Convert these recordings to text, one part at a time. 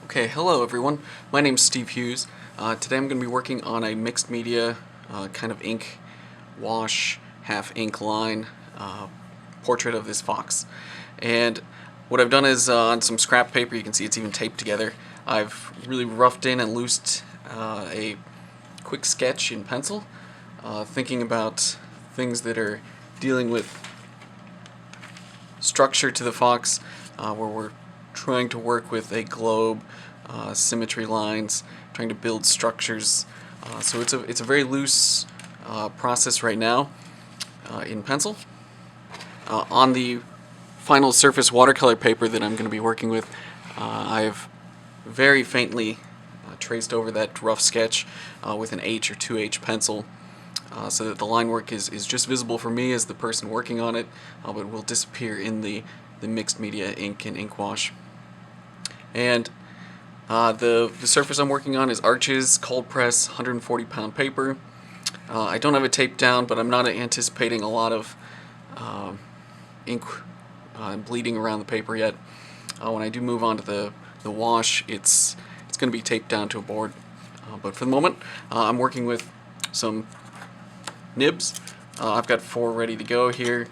Okay, hello everyone. My name's Steve Hughes. Today I'm going to be working on a mixed media kind of ink wash, half ink line portrait of this fox. And what I've done is on some scrap paper, you can see it's even taped together, I've really roughed in and loosed a quick sketch in pencil, thinking about things that are dealing with structure to the fox, where we're trying to work with a globe, symmetry lines, trying to build structures. So it's a very loose process right now in pencil. On the final surface watercolor paper that I'm going to be working with, I've very faintly traced over that rough sketch with an H or 2H pencil, so that the line work is just visible for me as the person working on it, but will disappear in the mixed media ink and ink wash. And the surface I'm working on is Arches cold press 140-pound paper. I don't have it taped down, but I'm not anticipating a lot of ink bleeding around the paper yet. When I do move on to the wash, it's going to be taped down to a board. But for the moment, I'm working with some nibs. I've got 4 ready to go here.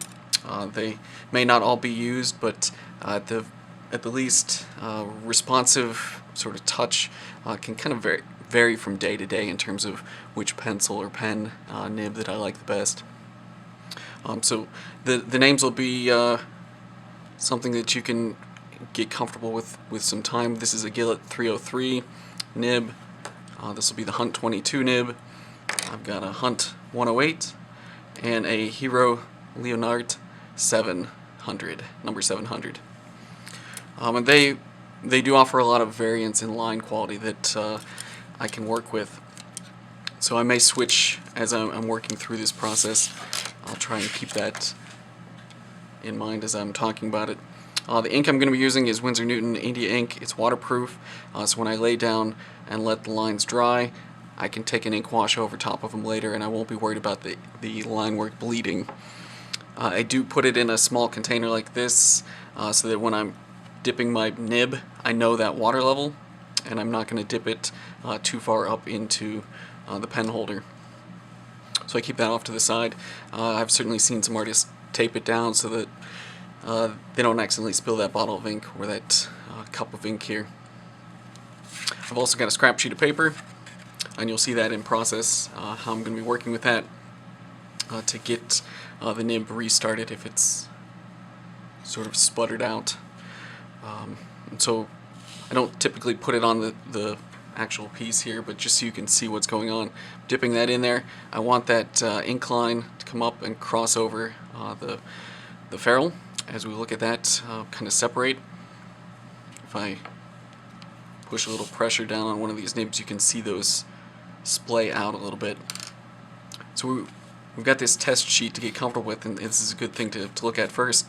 They may not all be used, but at the least, responsive sort of touch can kind of vary from day to day in terms of which pencil or pen nib that I like the best. So the names will be something that you can get comfortable with some time. This is a Gillette 303 nib. This will be the Hunt 22 nib. I've got a Hunt 108 and a Hero Leonard 700, number 700. And they do offer a lot of variance in line quality that I can work with. So I may switch as I'm working through this process. I'll try and keep that in mind as I'm talking about it. The ink I'm going to be using is Winsor Newton India ink. It's waterproof, so when I lay down and let the lines dry, I can take an ink wash over top of them later, and I won't be worried about the line work bleeding. I do put it in a small container like this, so that when I'm dipping my nib, I know that water level, and I'm not going to dip it too far up into the pen holder. So I keep that off to the side. I've certainly seen some artists tape it down so that they don't accidentally spill that bottle of ink or that cup of ink here. I've also got a scrap sheet of paper, and you'll see that in process, how I'm going to be working with that to get the nib restarted if it's sort of sputtered out. And so I don't typically put it on the actual piece here, but just so you can see what's going on. Dipping that in there, I want that ink line to come up and cross over the ferrule. As we look at that kind of separate, if I push a little pressure down on one of these nibs, you can see those splay out a little bit. So we've got this test sheet to get comfortable with, and this is a good thing to look at first.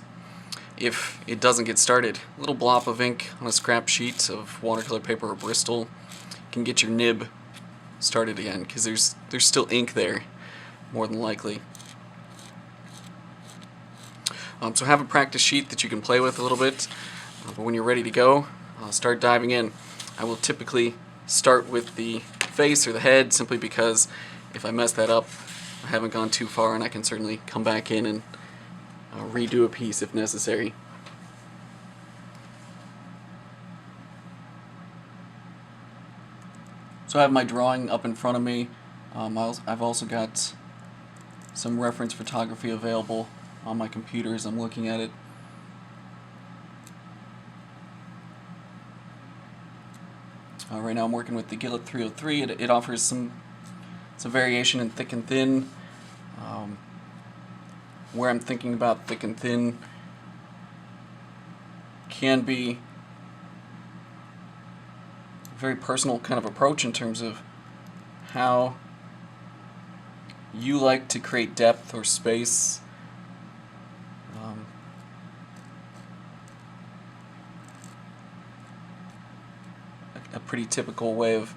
If it doesn't get started, a little blob of ink on a scrap sheet of watercolor paper or Bristol can get your nib started again, because there's still ink there, more than likely. So have a practice sheet that you can play with a little bit, but when you're ready to go, start diving in. I will typically start with the face or the head, simply because if I mess that up, I haven't gone too far, and I can certainly come back in and redo a piece if necessary. So I have my drawing up in front of me. I've also got some reference photography available on my computer as I'm looking at it. Right now I'm working with the Gillette 303. It offers some variation in thick and thin. Where I'm thinking about thick and thin can be a very personal kind of approach in terms of how you like to create depth or space. A pretty typical way of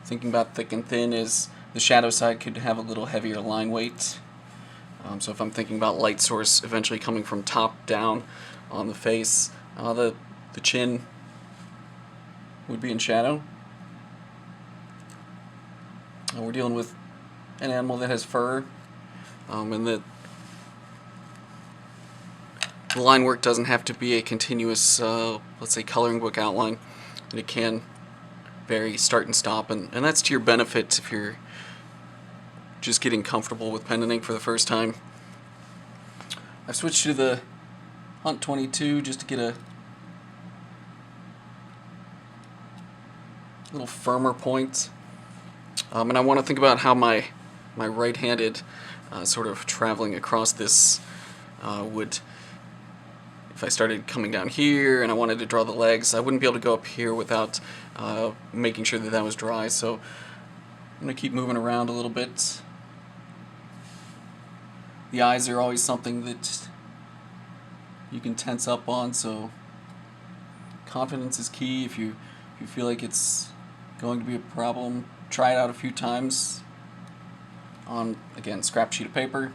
thinking about thick and thin is the shadow side could have a little heavier line weight. So if I'm thinking about light source eventually coming from top down on the face, the chin would be in shadow. We're dealing with an animal that has fur, and that the line work doesn't have to be a continuous, let's say, coloring book outline. And it can vary, start and stop, and that's to your benefit if you're just getting comfortable with pen and ink for the first time. I've switched to the Hunt 22 just to get a little firmer point. And I want to think about how my right-handed sort of traveling across this would, if I started coming down here and I wanted to draw the legs, I wouldn't be able to go up here without making sure that that was dry. So I'm going to keep moving around a little bit. The eyes are always something that you can tense up on, so confidence is key. If you feel like it's going to be a problem, try it out a few times on, again, scrap sheet of paper.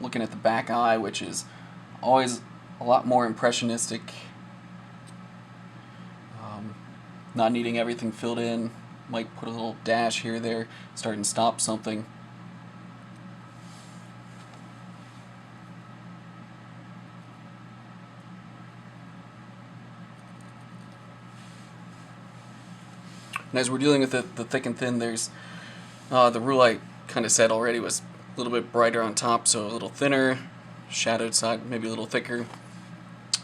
Looking at the back eye, which is always a lot more impressionistic. Not needing everything filled in. Might put a little dash here or there, start and stop something. And as we're dealing with the thick and thin, there's the rule I kind of said already was a little bit brighter on top, so a little thinner, shadowed side maybe a little thicker.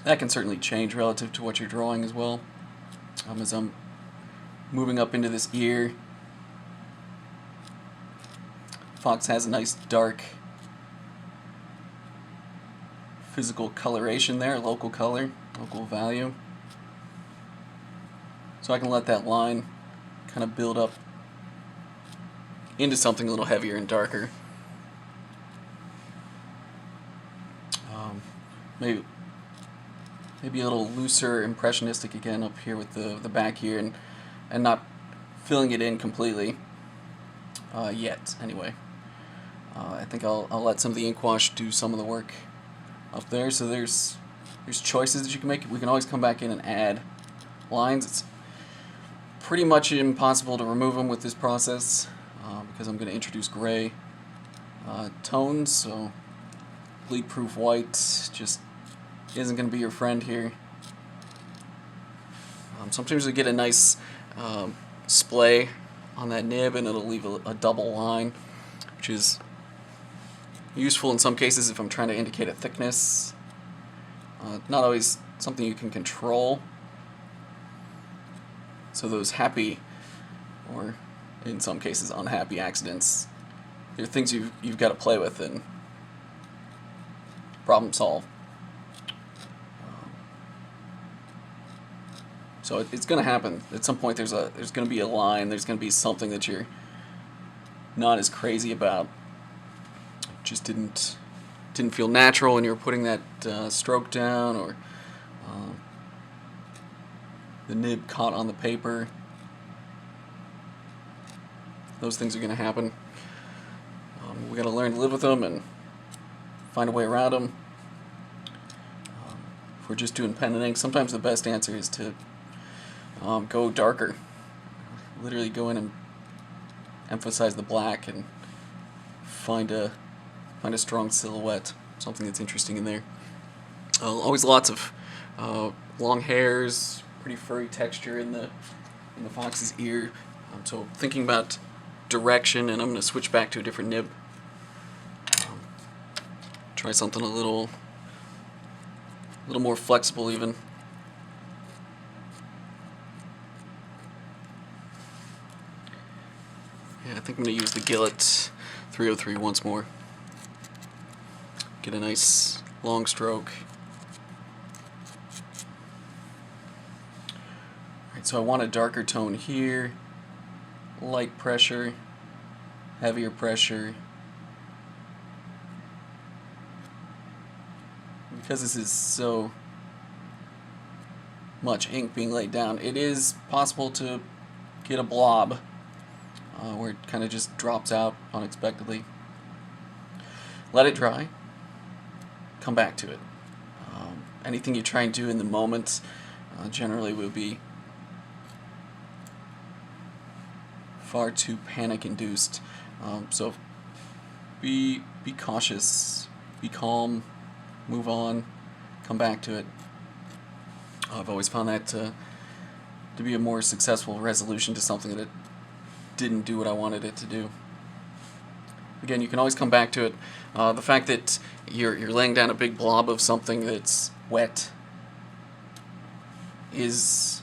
That can certainly change relative to what you're drawing as well. As I'm moving up into this ear, fox has a nice dark physical coloration there, local color, local value. So I can let that line kind of build up into something a little heavier and darker. Maybe a little looser, impressionistic again up here with the back ear, and not filling it in completely yet. Anyway, I think I'll let some of the ink wash do some of the work up there. So there's choices that you can make. We can always come back in and add lines. It's pretty much impossible to remove them with this process because I'm going to introduce gray tones. So bleed-proof white just isn't going to be your friend here. Sometimes we get a nice splay on that nib and it'll leave a double line, which is useful in some cases if I'm trying to indicate a thickness. Not always something you can control. So those happy, or in some cases unhappy accidents, they're things you've got to play with and problem solve. So it's going to happen. At some point there's going to be a line, there's going to be something that you're not as crazy about. Just didn't feel natural when you were putting that stroke down, or the nib caught on the paper. Those things are going to happen. We got to learn to live with them and find a way around them. If we're just doing pen and ink, sometimes the best answer is to go darker. Literally go in and emphasize the black and find a strong silhouette, something that's interesting in there. Always lots of long hairs, pretty furry texture in the fox's ear. So thinking about direction, and I'm going to switch back to a different nib. Try something a little more flexible even. Yeah, I think I'm going to use the Gillette 303 once more. Get a nice long stroke. Alright, so I want a darker tone here, light pressure, heavier pressure. Because this is so much ink being laid down, it is possible to get a blob where it kind of just drops out unexpectedly. Let it dry. Come back to it. Anything you try and do in the moment generally will be far too panic-induced. So be cautious, be calm, move on, come back to it. I've always found that to be a more successful resolution to something that didn't do what I wanted it to do. Again, you can always come back to it. The fact that you're laying down a big blob of something that's wet is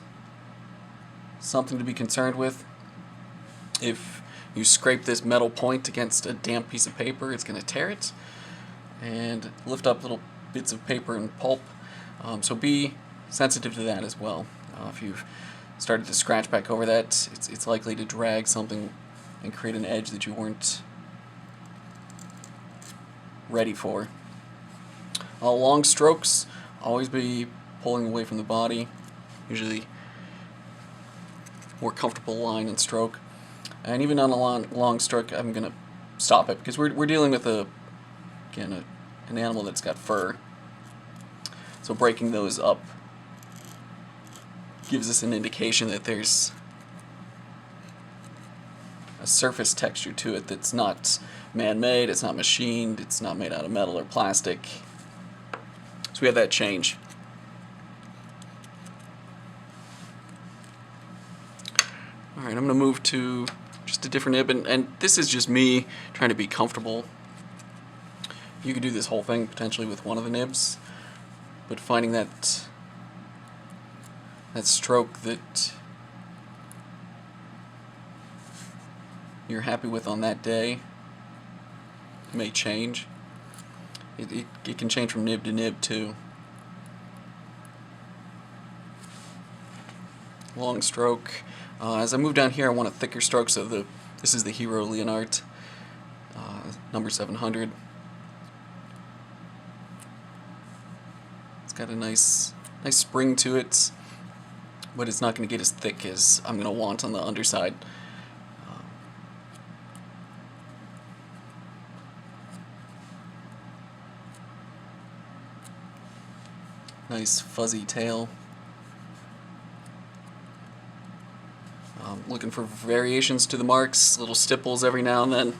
something to be concerned with. If you scrape this metal point against a damp piece of paper, it's going to tear it and lift up little bits of paper and pulp. So be sensitive to that as well. If you've started to scratch back over that, it's likely to drag something and create an edge that you weren't ready for. Long strokes, always be pulling away from the body, usually more comfortable line and stroke. And even on a long stroke, I'm going to stop it because we're dealing with an animal that's got fur. So breaking those up gives us an indication that there's a surface texture to it that's not man-made, it's not machined, it's not made out of metal or plastic. So we have that change. Alright, I'm going to move to just a different nib, and this is just me trying to be comfortable. You could do this whole thing potentially with one of the nibs, but finding that stroke that you're happy with on that day may change. It can change from nib to nib too. Long stroke. As I move down here, I want a thicker stroke, so this is the Hero Leonard, number 700. It's got a nice spring to it, but it's not going to get as thick as I'm going to want on the underside. Nice fuzzy tail. Looking for variations to the marks, little stipples every now and then.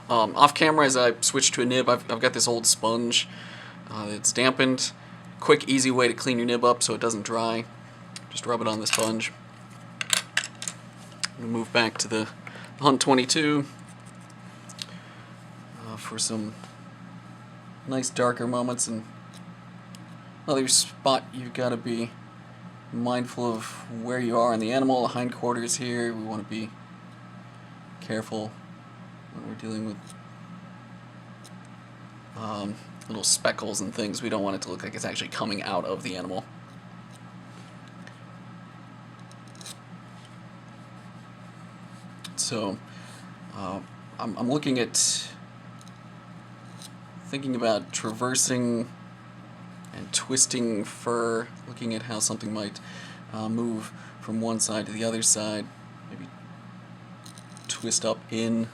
Off camera, as I switch to a nib, I've got this old sponge that's dampened. Quick, easy way to clean your nib up so it doesn't dry. Just rub it on the sponge. I'm going to move back to the Hunt 22 for some nice darker moments. And another spot you've got to be mindful of where you are in the animal. The hindquarters here, we want to be careful when we're dealing with little speckles and things. We don't want it to look like it's actually coming out of the animal. So I'm looking at thinking about traversing and twisting fur, looking at how something might move from one side to the other side, maybe twist up in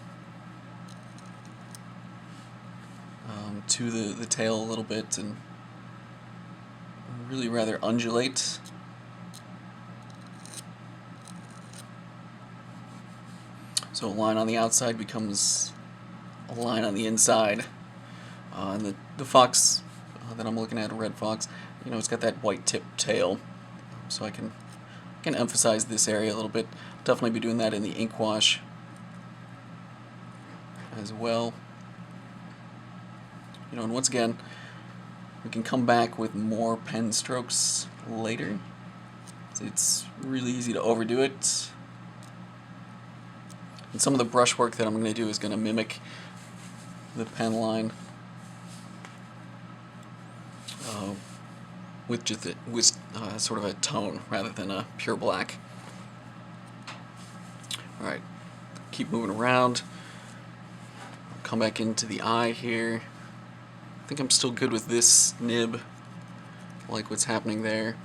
to the tail a little bit and really rather undulate. So a line on the outside becomes a line on the inside. And the fox that I'm looking at, a red fox, it's got that white tip tail. So I can emphasize this area a little bit. I'll definitely be doing that in the ink wash as well. And once again, we can come back with more pen strokes later. It's really easy to overdo it. And some of the brush work that I'm going to do is going to mimic the pen line with just sort of a tone rather than a pure black. Alright, keep moving around. Come back into the eye here. I think I'm still good with this nib. I like what's happening there.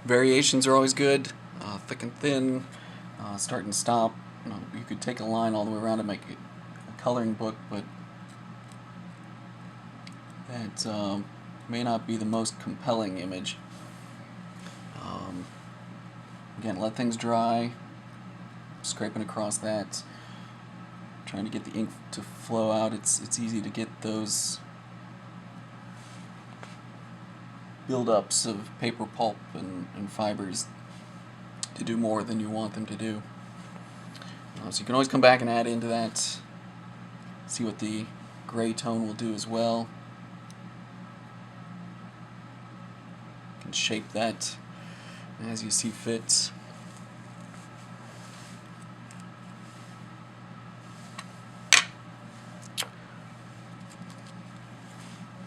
Variations are always good. Thick and thin, start and stop. You could take a line all the way around and make a coloring book, but that may not be the most compelling image. Again, let things dry, scraping across that, trying to get the ink to flow out. It's easy to get those buildups of paper pulp and fibers to do more than you want them to do. So you can always come back and add into that, see what the gray tone will do as well. You can shape that as you see fit.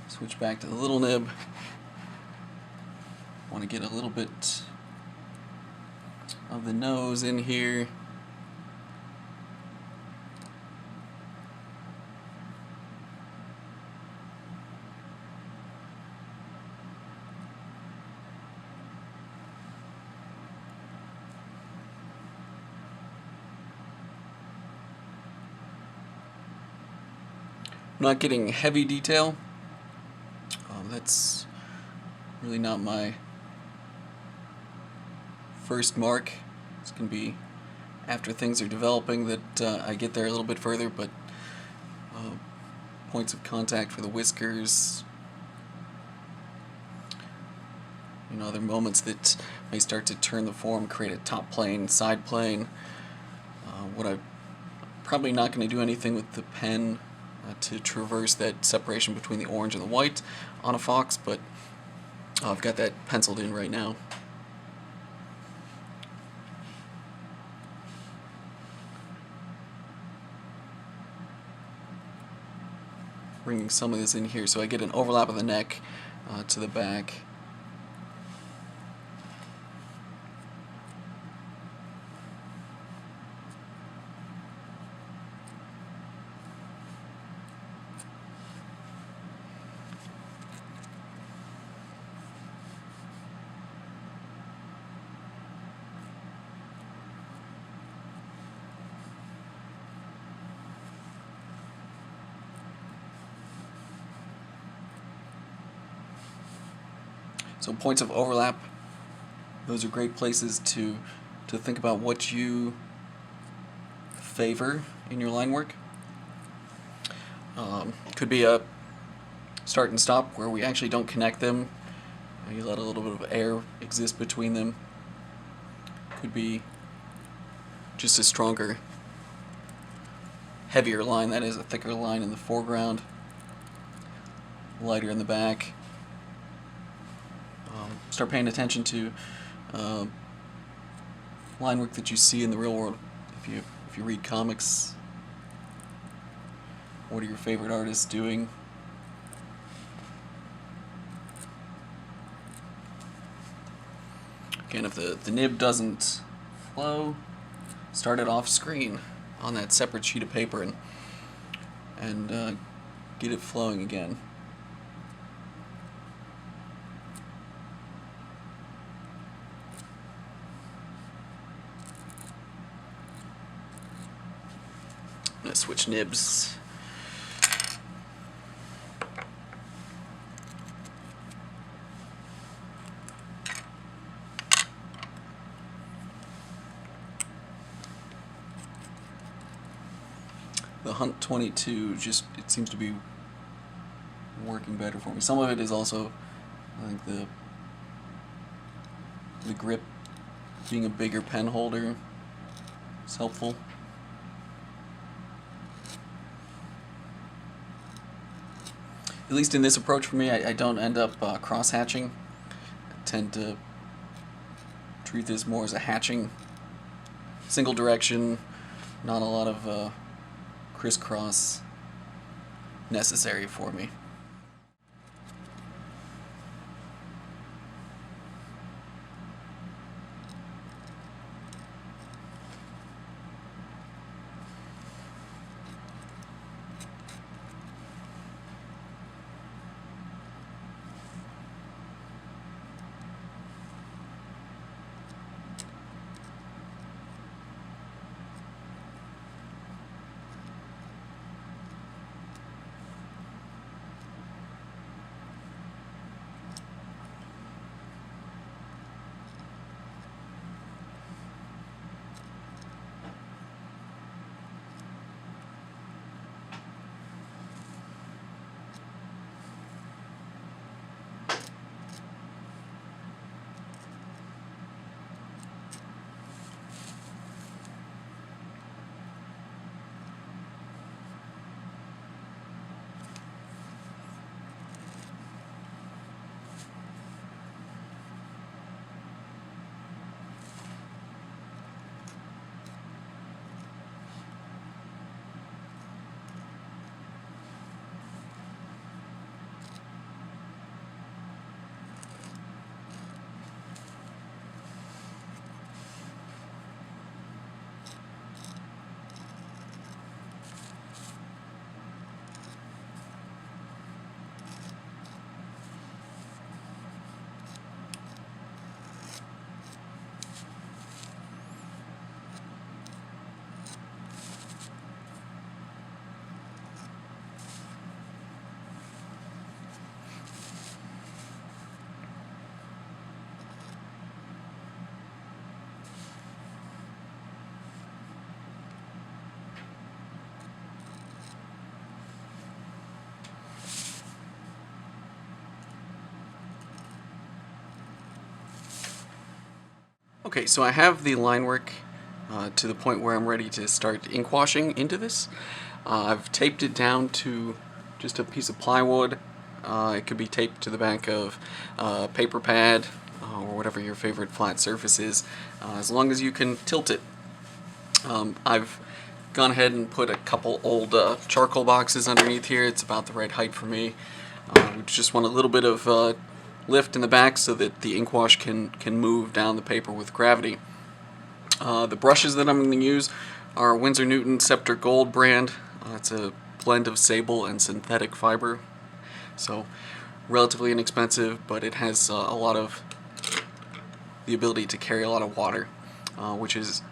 Switch back to the little nib. Want to get a little bit of the nose in here. I'm not getting heavy detail. That's really not my first mark. It's going to be after things are developing that I get there a little bit further, but points of contact for the whiskers, other moments that may start to turn the form, create a top plane, side plane. What I'm probably not going to do anything with the pen to traverse that separation between the orange and the white on a fox, but I've got that penciled in right now. Bringing some of this in here so I get an overlap of the neck to the back. So points of overlap, those are great places to think about what you favor in your line work. Could be a start and stop where we actually don't connect them. You let a little bit of air exist between them. Could be just a stronger, heavier line, that is a thicker line in the foreground, lighter in the back. Start paying attention to line work that you see in the real world. If you read comics, what are your favorite artists doing? Again, if the nib doesn't flow, start it off screen on that separate sheet of paper and get it flowing again. I'm going to switch nibs. The Hunt 22 it seems to be working better for me. Some of it is also, I think, the grip being a bigger pen holder is helpful. At least in this approach for me, I don't end up cross-hatching. I tend to treat this more as a hatching, single direction, not a lot of crisscross necessary for me. Okay, so I have the line work to the point where I'm ready to start ink washing into this. I've taped it down to just a piece of plywood. It could be taped to the back of a paper pad or whatever your favorite flat surface is, as long as you can tilt it. I've gone ahead and put a couple old charcoal boxes underneath here. It's about the right height for me. We just want a little bit of lift in the back so that the ink wash can move down the paper with gravity. The brushes that I'm going to use are Winsor Newton Scepter Gold brand. It's a blend of sable and synthetic fiber, so relatively inexpensive, but it has a lot of the ability to carry a lot of water, which is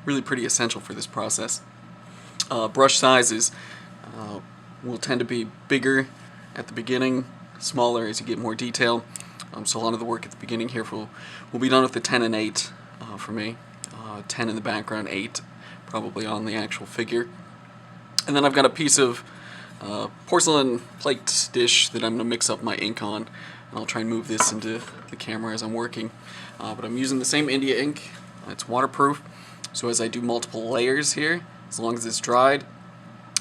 really pretty essential for this process. Brush sizes will tend to be bigger at the beginning, smaller as you get more detail. So a lot of the work at the beginning here will be done with the 10 and 8 for me. 10 in the background, 8 probably on the actual figure. And then I've got a piece of porcelain plate dish that I'm going to mix up my ink on. And I'll try and move this into the camera as I'm working. But I'm using the same India ink. It's waterproof. So as I do multiple layers here, as long as it's dried,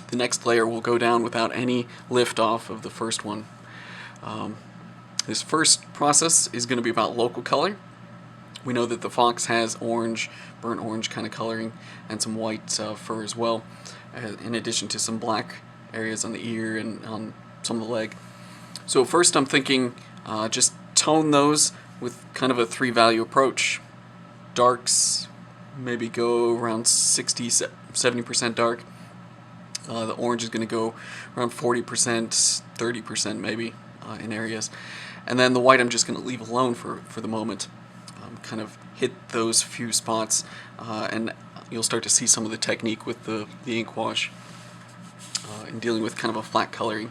the next layer will go down without any lift off of the first one. This first process is going to be about local color. We know that the fox has orange, burnt orange kind of coloring, and some white fur as well, in addition to some black areas on the ear and on some of the leg. So first I'm thinking just tone those with kind of a 3-value approach. Darks, maybe go around 60-70% dark. The orange is going to go around 40%, 30% maybe in areas. And then the white I'm just going to leave alone for the moment. Kind of hit those few spots, and you'll start to see some of the technique with the ink wash in dealing with kind of a flat coloring.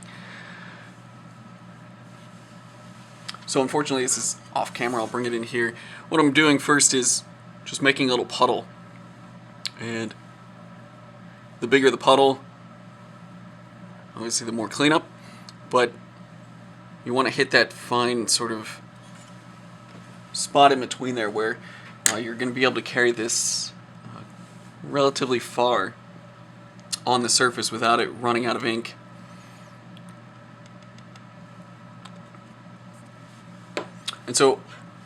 So unfortunately this is off camera, I'll bring it in here. What I'm doing first is just making a little puddle. And the bigger the puddle, obviously the more cleanup, but you want to hit that fine sort of spot in between there where you're going to be able to carry this relatively far on the surface without it running out of ink. And so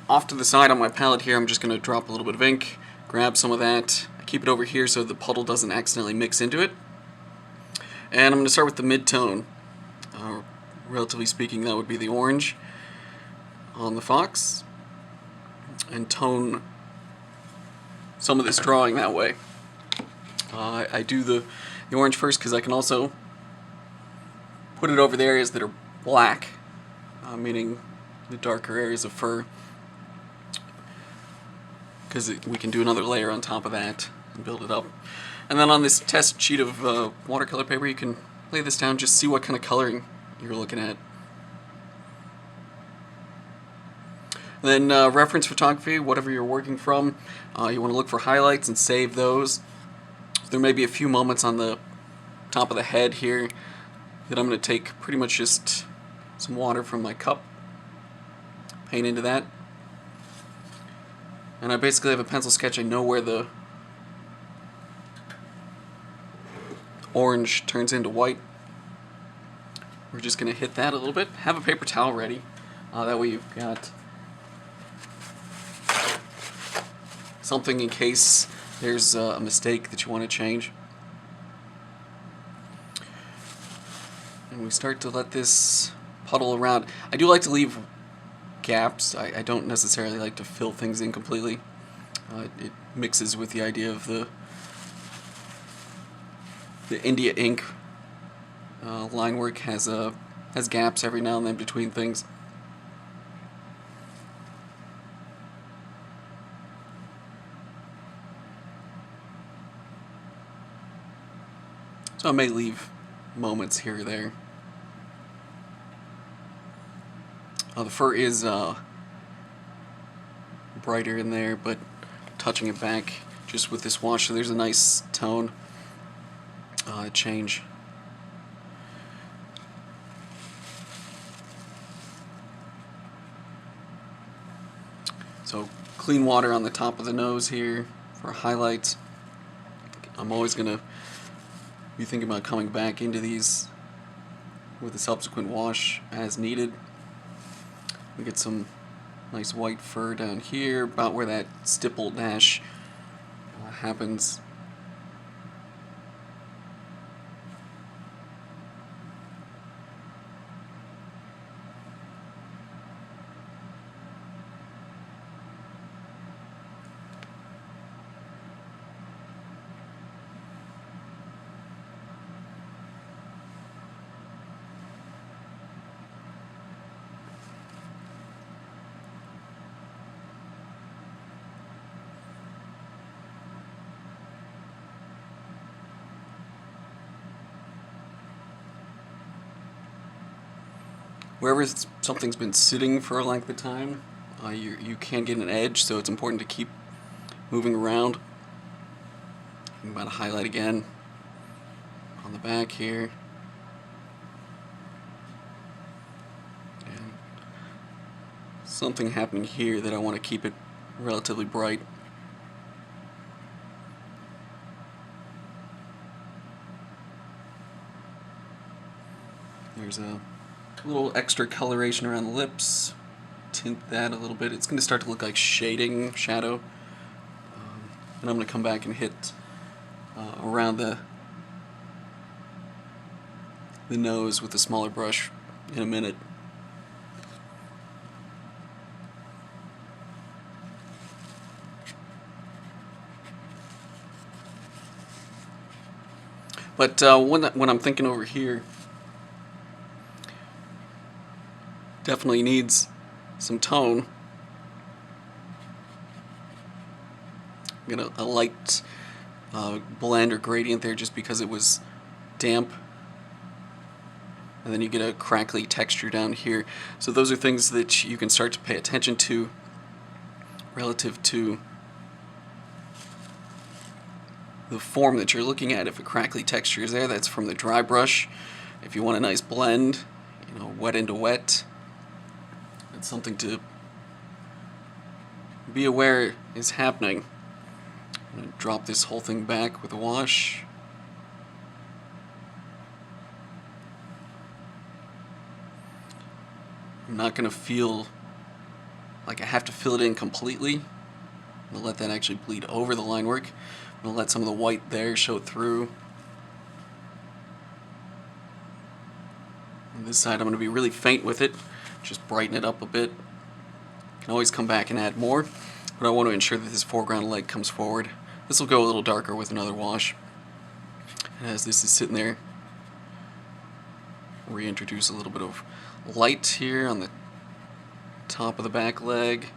off to the side on my palette here, I'm just going to drop a little bit of ink, grab some of that, keep it over here so the puddle doesn't accidentally mix into it. And I'm going to start with the mid-tone. Relatively speaking, that would be the orange on the fox, and tone some of this drawing that way. I do the orange first because I can also put it over the areas that are black, meaning the darker areas of fur, because we can do another layer on top of that and build it up. And then on this test sheet of watercolor paper, you can lay this down, just see what kind of coloring you're looking at. Then reference photography, whatever you're working from, you want to look for highlights and save those. There may be a few moments on the top of the head here that I'm going to take pretty much just some water from my cup, paint into that. And I basically have a pencil sketch. I know where the orange turns into white. We're just going to hit that a little bit. Have a paper towel ready. That way you've got something in case there's a mistake that you want to change. And we start to let this puddle around. I do like to leave gaps. I don't necessarily like to fill things in completely. It mixes with the idea of the India ink. Line work has gaps every now and then between things. So I may leave moments here or there. The fur is brighter in there, but touching it back just with this wash, so there's a nice tone change. So clean water on the top of the nose here for highlights. I'm always going to be thinking about coming back into these with a subsequent wash as needed. We get some nice white fur down here, about where that stipple dash happens. Wherever something's been sitting for a length of time, you can get an edge, so it's important to keep moving around. I'm about to highlight again on the back here. And something happening here that I want to keep it relatively bright. There's a little extra coloration around the lips. Tint that a little bit. It's going to start to look like shading, shadow. And I'm going to come back and hit around the nose with a smaller brush in a minute. But when I'm thinking over here, definitely needs some tone. I'm gonna a light blend or gradient there just because it was damp, and then you get a crackly texture down here. So those are things that you can start to pay attention to relative to the form that you're looking at. If a crackly texture is there, that's from the dry brush. If you want a nice blend, you know, wet into wet, it's something to be aware is happening. I'm going to drop this whole thing back with a wash. I'm not going to feel like I have to fill it in completely. I'm going to let that actually bleed over the line work. I'm going to let some of the white there show through. On this side I'm going to be really faint with it, just brighten it up a bit. Can always come back and add more, but I want to ensure that this foreground leg comes forward. This will go a little darker with another wash. And as this is sitting there, reintroduce a little bit of light here on the top of the back leg.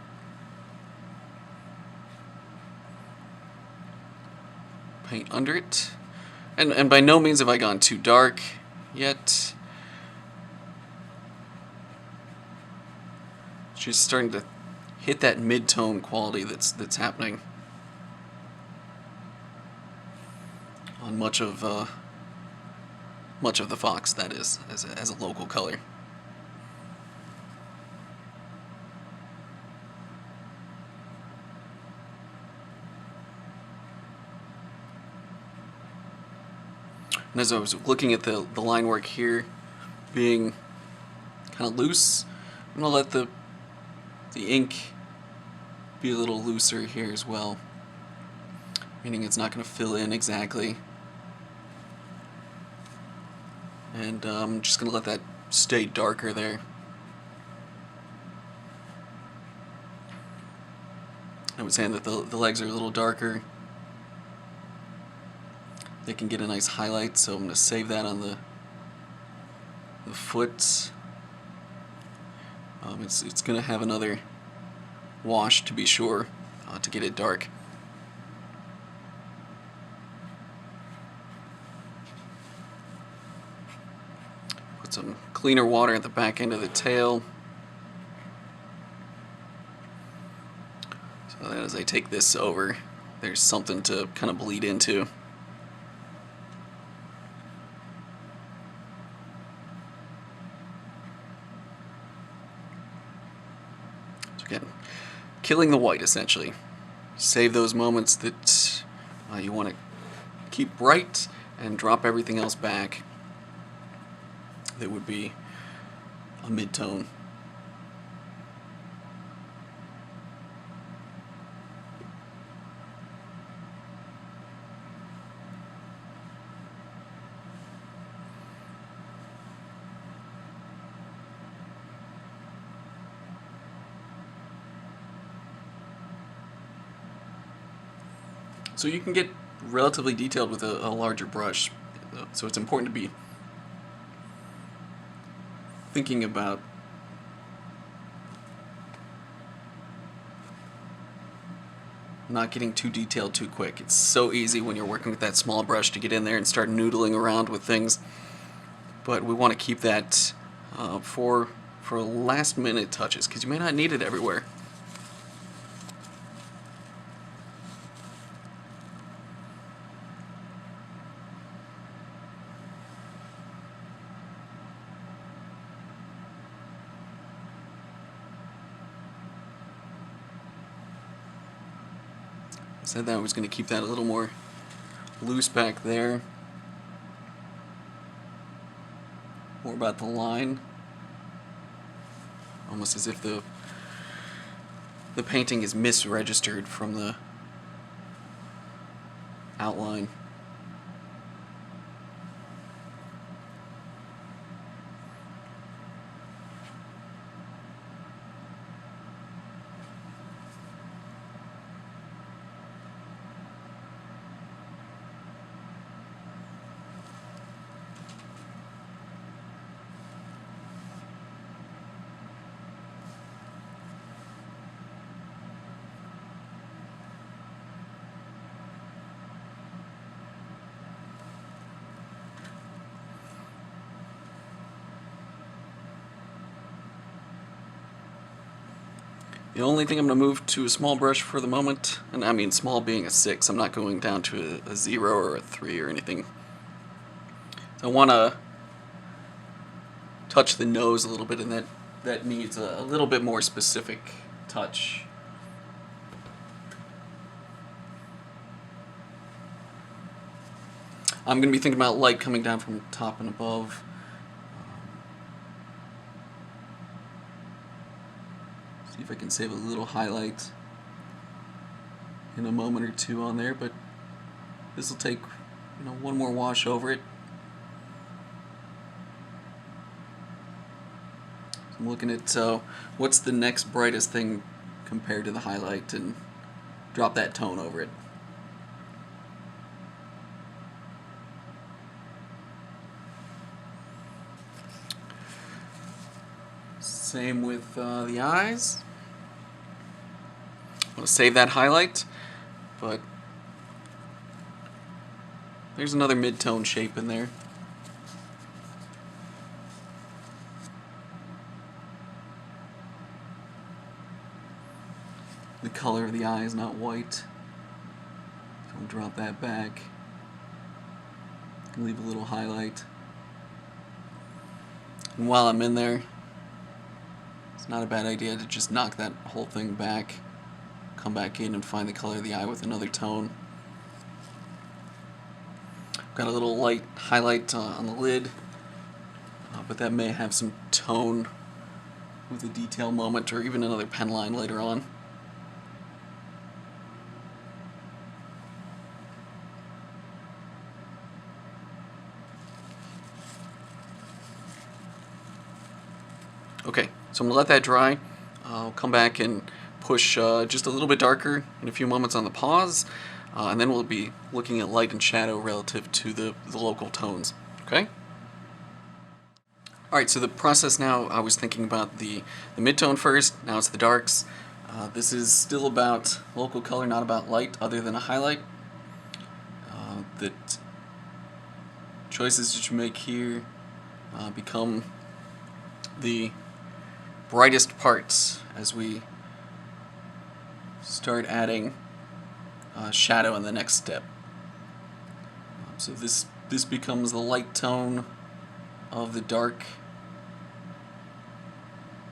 Paint under it. And by no means have I gone too dark yet. It's just starting to hit that mid-tone quality that's happening on much of the fox, that is, as a local color. And as I was looking at the line work here being kind of loose, I'm going to let the ink be a little looser here as well, meaning it's not going to fill in exactly. And I'm just going to let that stay darker there. I was saying that the legs are a little darker. They can get a nice highlight, so I'm going to save that on the foot. It's going to have another wash to be sure to get it dark. Put some cleaner water at the back end of the tail. So that as I take this over, there's something to kind of bleed into. killing the white essentially. Save those moments that you want to keep bright and drop everything else back that would be a mid-tone. So you can get relatively detailed with a larger brush, so it's important to be thinking about not getting too detailed too quick. It's so easy when you're working with that small brush to get in there and start noodling around with things, but we want to keep that for last minute touches, because you may not need it everywhere. Said that I was going to keep that a little more loose back there. More about the line. Almost as if the painting is misregistered from the outline. The only thing I'm going to move to a small brush for the moment, and I mean small being a 6, I'm not going down to a 0 or a 3 or anything. I want to touch the nose a little bit, and that needs a little bit more specific touch. I'm going to be thinking about light coming down from top and above. See if I can save a little highlight in a moment or two on there, but this will take one more wash over it. I'm looking at what's the next brightest thing compared to the highlight, and drop that tone over it. Same with the eyes. I want to save that highlight, but there's another mid-tone shape in there. The color of the eye is not white, so I'll drop that back. Leave a little highlight. And while I'm in there, it's not a bad idea to just knock that whole thing back, come back in and find the color of the eye with another tone. Got a little light highlight on the lid, but that may have some tone with a detail moment or even another pen line later on. Okay, so I'm going to let that dry. I'll come back and push just a little bit darker in a few moments on the pause, and then we'll be looking at light and shadow relative to the local tones. Okay? Alright, so the process now, I was thinking about the mid-tone first, now it's the darks. This is still about local color, not about light, other than a highlight. That choices that you make here become the brightest parts as we start adding shadow in the next step. So this becomes the light tone of the dark.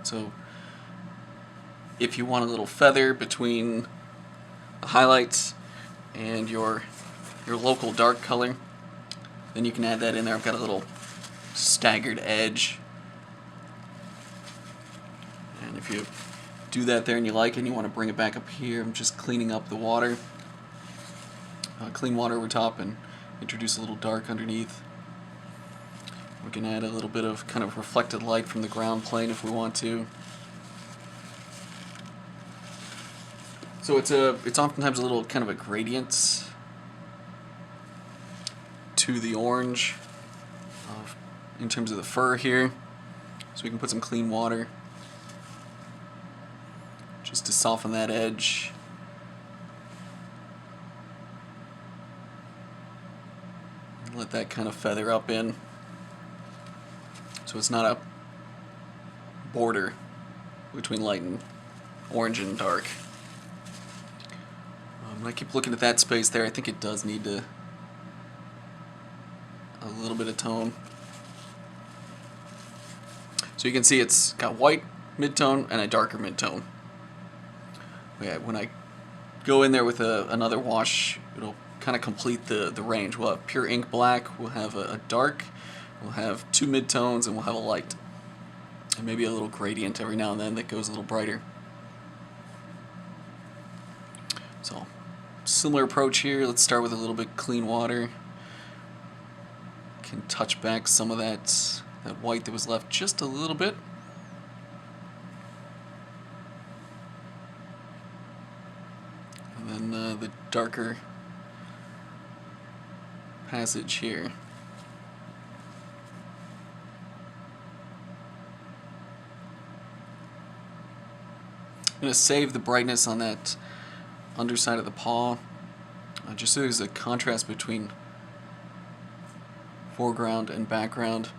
So if you want a little feather between the highlights and your local dark color, then you can add that in there. I've got a little staggered edge, and if you do that there and you like it and you want to bring it back up here, I'm just cleaning up the water. Clean water over top and introduce a little dark underneath. We can add a little bit of kind of reflected light from the ground plane if we want to. So it's oftentimes a little kind of a gradient to the orange in terms of the fur here. So we can put some clean water just to soften that edge. Let that kind of feather up in, so it's not a border between light and orange and dark. I keep looking at that space there. I think it does need a little bit of tone. So you can see it's got white midtone and a darker midtone. Yeah, when I go in there with another wash, it'll kind of complete the range. We'll have pure ink black, we'll have a dark, we'll have two midtones, and we'll have a light. And maybe a little gradient every now and then that goes a little brighter. So, similar approach here. Let's start with a little bit clean water. Can touch back some of that white that was left just a little bit. And then the darker passage here. I'm going to save the brightness on that underside of the paw, just so there's a contrast between foreground and background.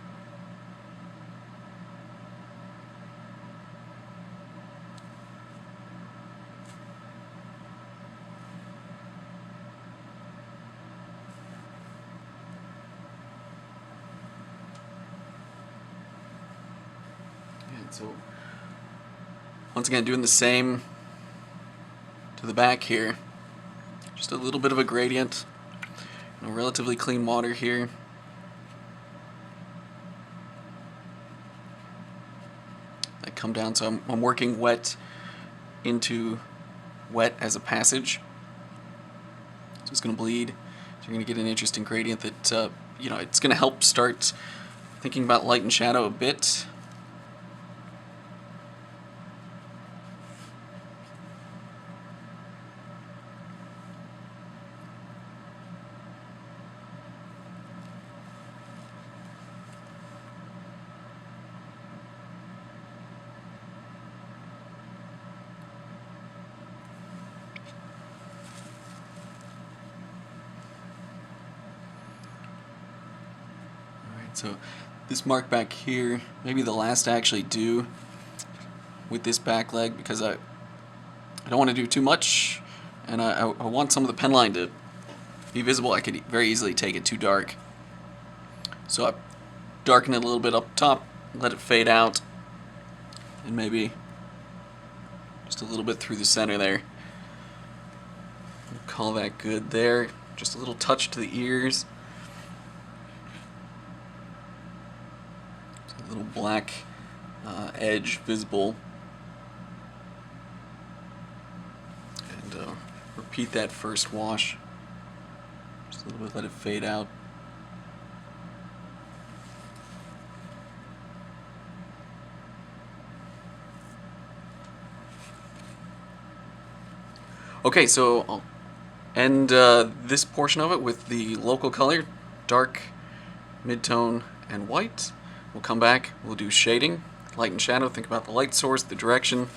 So once again, doing the same to the back here. Just a little bit of a gradient. Relatively clean water here. I come down, so I'm working wet into wet as a passage. So it's going to bleed. So you're going to get an interesting gradient that, it's going to help start thinking about light and shadow a bit. So this mark back here, maybe the last I actually do with this back leg, because I don't want to do too much, and I want some of the pen line to be visible. I could very easily take it too dark. So I darken it a little bit up top, let it fade out, and maybe just a little bit through the center there. We'll call that good there. Just a little touch to the ears. Little black edge visible, and repeat that first wash. Just a little bit, let it fade out. Okay, so I'll end this portion of it with the local color, dark, midtone, and white. We'll come back, we'll do shading, light and shadow, think about the light source, the direction,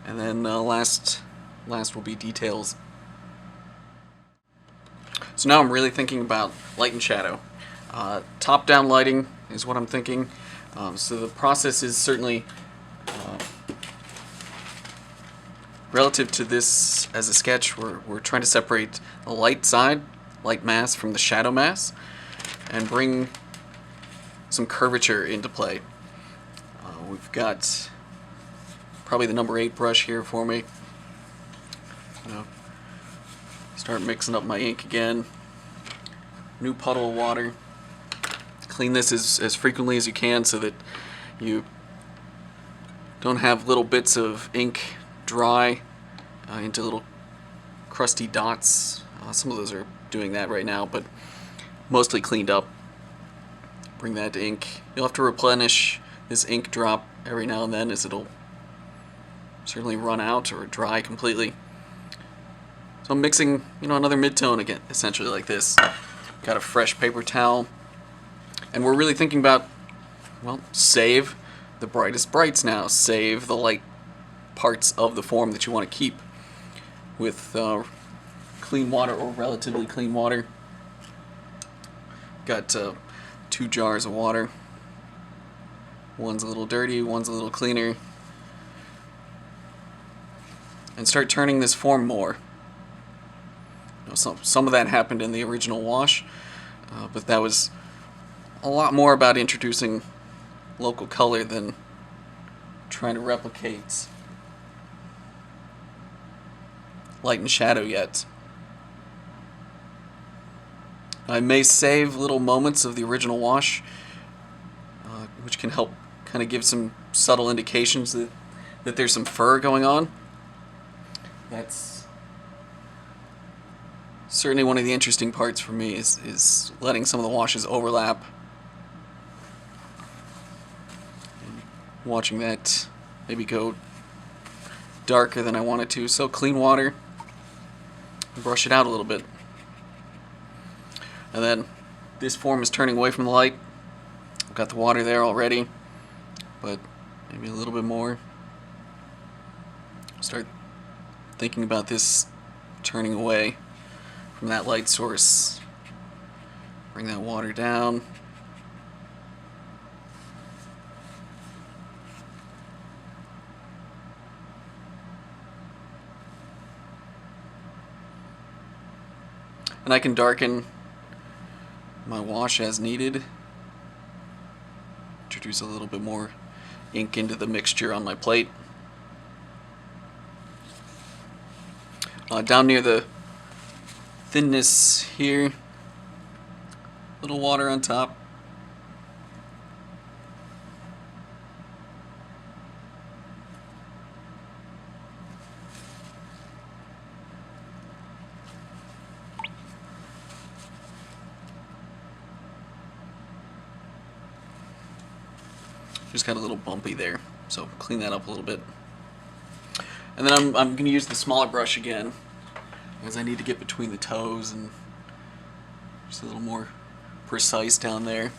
and then last will be details. So now I'm really thinking about light and shadow. Top-down lighting is what I'm thinking. So the process is certainly relative to this as a sketch. We're trying to separate the light side, light mass, from the shadow mass, and bring some curvature into play. We've got probably the number 8 brush here for me. You know, start mixing up my ink again. New puddle of water. Clean this as frequently as you can so that you don't have little bits of ink dry into little crusty dots. Some of those are doing that right now, but mostly cleaned up. Bring that to ink. You'll have to replenish this ink drop every now and then, as it'll certainly run out or dry completely. So I'm mixing, another mid-tone again, essentially like this. Got a fresh paper towel, and we're really thinking about, save the brightest brights now. Save the light parts of the form that you want to keep with clean water or relatively clean water. Got 2 jars of water. One's a little dirty, one's a little cleaner. And start turning this form more. Some of that happened in the original wash, but that was a lot more about introducing local color than trying to replicate light and shadow yet. I may save little moments of the original wash, which can help kind of give some subtle indications that there's some fur going on. That's certainly one of the interesting parts for me, is letting some of the washes overlap. And watching that maybe go darker than I want it to. So clean water, brush it out a little bit. And then this form is turning away from the light. I've got the water there already, but maybe a little bit more. Start thinking about this turning away from that light source. Bring that water down. And I can darken my wash as needed. Introduce a little bit more ink into the mixture on my plate. Down near the thinness here, little water on top. Just got a little bumpy there, so clean that up a little bit. And then I'm going to use the smaller brush again, because I need to get between the toes and just a little more precise down there.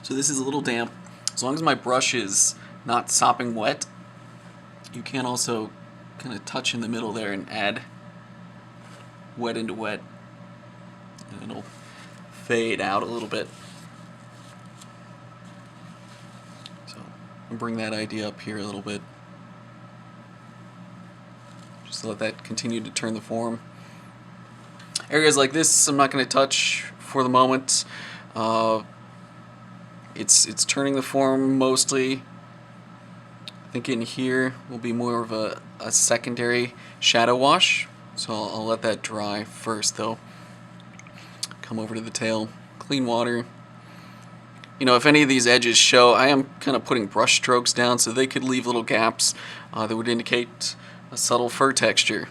So this is a little damp. As long as my brush is not sopping wet, you can also kind of touch in the middle there and add wet into wet, and it'll fade out a little bit. So I'll bring that idea up here a little bit. Just let that continue to turn the form. Areas like this I'm not going to touch for the moment. It's turning the form mostly. I think in here will be more of a secondary shadow wash, so I'll let that dry first though. Come over to the tail, clean water. If any of these edges show, I am kind of putting brush strokes down so they could leave little gaps that would indicate a subtle fur texture.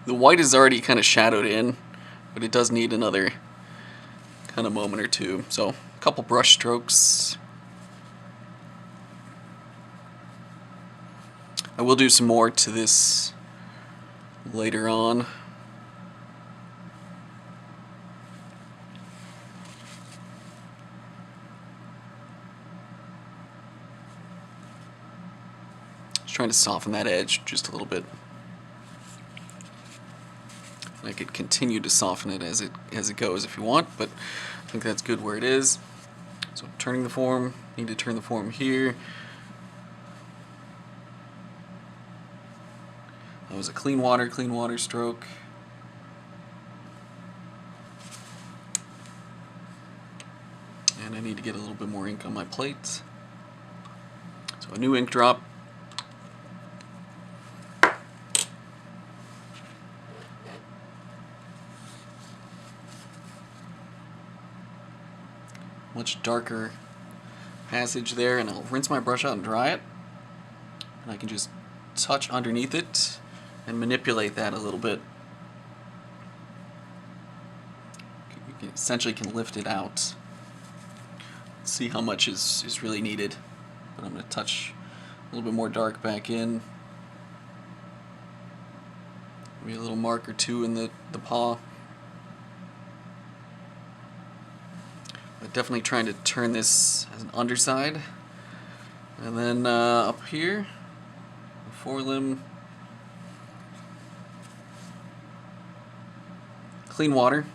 The white is already kind of shadowed in, but it does need another kind of moment or two. So a couple brush strokes. I will do some more to this later on. trying to soften that edge just a little bit. I could continue to soften it as it goes if you want, but I think that's good where it is. So turning the form, need to turn the form here. That was a clean water stroke. And I need to get a little bit more ink on my plate. So a new ink drop. Much darker passage there, and I'll rinse my brush out and dry it. And I can just touch underneath it and manipulate that a little bit. You essentially can lift it out. See how much is really needed. But I'm going to touch a little bit more dark back in. Maybe a little mark or two in the paw. But definitely trying to turn this as an underside. And then up here, the forelimb. Clean water.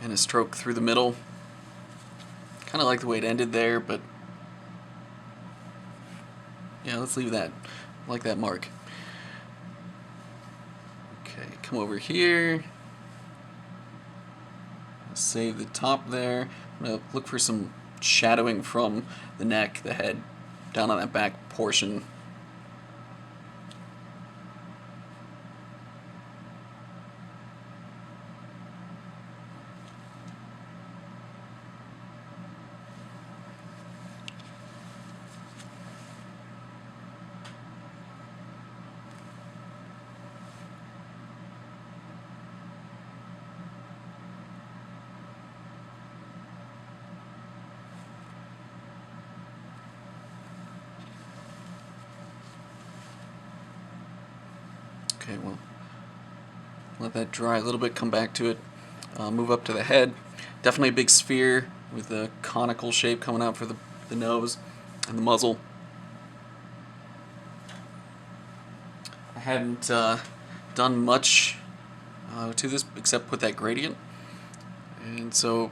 And a stroke through the middle. Kind of like the way it ended there, but yeah, let's leave that. I like that mark. Okay, come over here. Save the top there. I'm going to look for some shadowing from the neck, the head, down on that back portion. Okay, well, let that dry a little bit, come back to it. Move up to the head. Definitely a big sphere with a conical shape coming out for the nose and the muzzle. I hadn't done much to this except put that gradient. And so,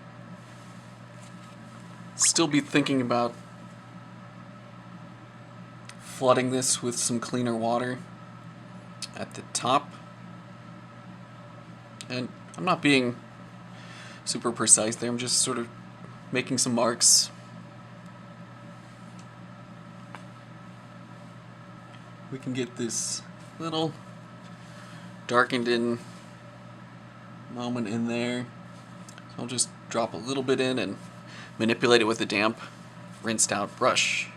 still be thinking about flooding this with some cleaner water at the top. And I'm not being super precise there, I'm just sort of making some marks. We can get this little darkened in moment in there. So I'll just drop a little bit in and manipulate it with a damp, rinsed out brush.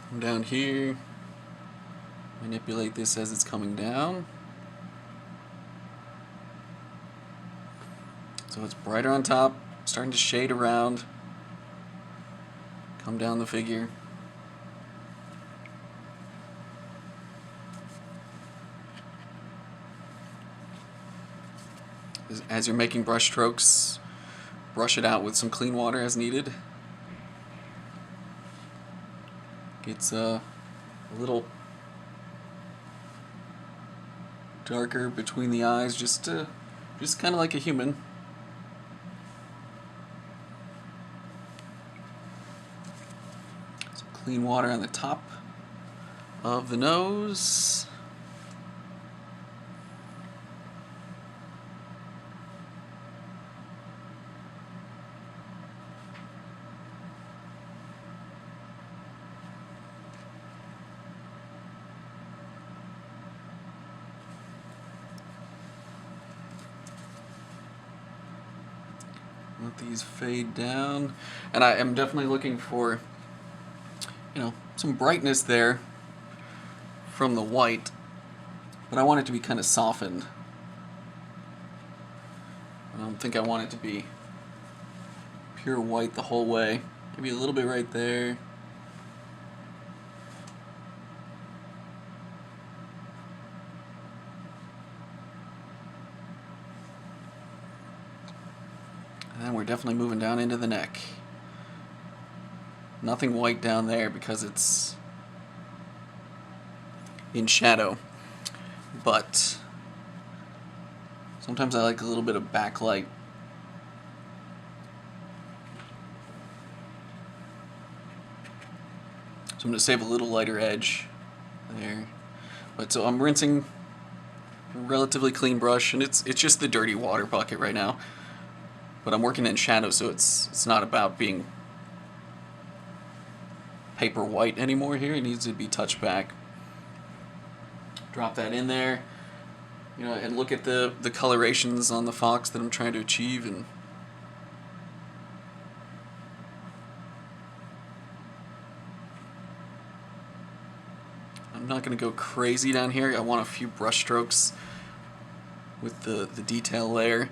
Come down here. Manipulate this as it's coming down. So it's brighter on top, starting to shade around. Come down the figure. As you're making brush strokes, brush it out with some clean water as needed. Gets a little darker between the eyes, just kind of like a human. Some clean water on the top of the nose. Let these fade down, and I am definitely looking for, some brightness there from the white, but I want it to be kind of softened. I don't think I want it to be pure white the whole way. Maybe a little bit right there. And we're definitely moving down into the neck. Nothing white down there because it's in shadow. But sometimes I like a little bit of backlight. So I'm going to save a little lighter edge there. But so I'm rinsing a relatively clean brush, and it's just the dirty water bucket right now. But I'm working in shadow, so it's not about being paper white anymore here. It needs to be touched back. Drop that in there, you know, and look at the colorations on the fox that I'm trying to achieve. And I'm not going to go crazy down here. I want a few brush strokes with the detail layer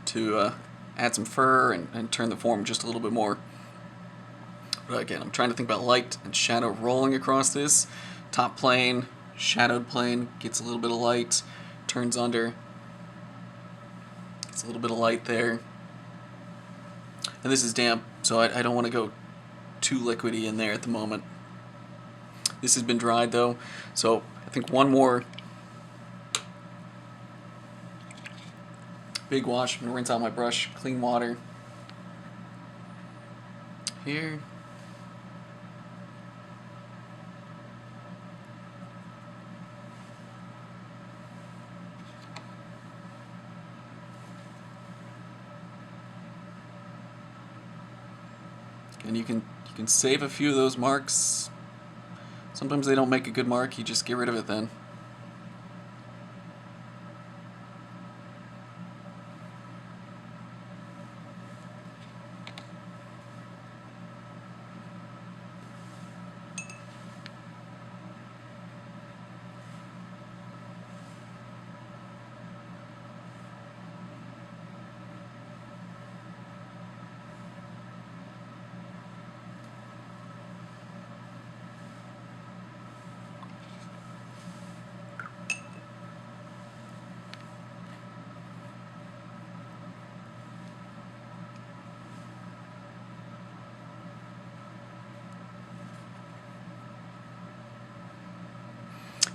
to add some fur and turn the form just a little bit more. But again, I'm trying to think about light and shadow rolling across this. Top plane, shadowed plane, gets a little bit of light, turns under, gets a little bit of light there. And this is damp, so I don't want to go too liquidy in there at the moment. This has been dried though, so I think one more big wash. I'm going to rinse out my brush, clean water here. And you can save a few of those marks. Sometimes they don't make a good mark, you just get rid of it then.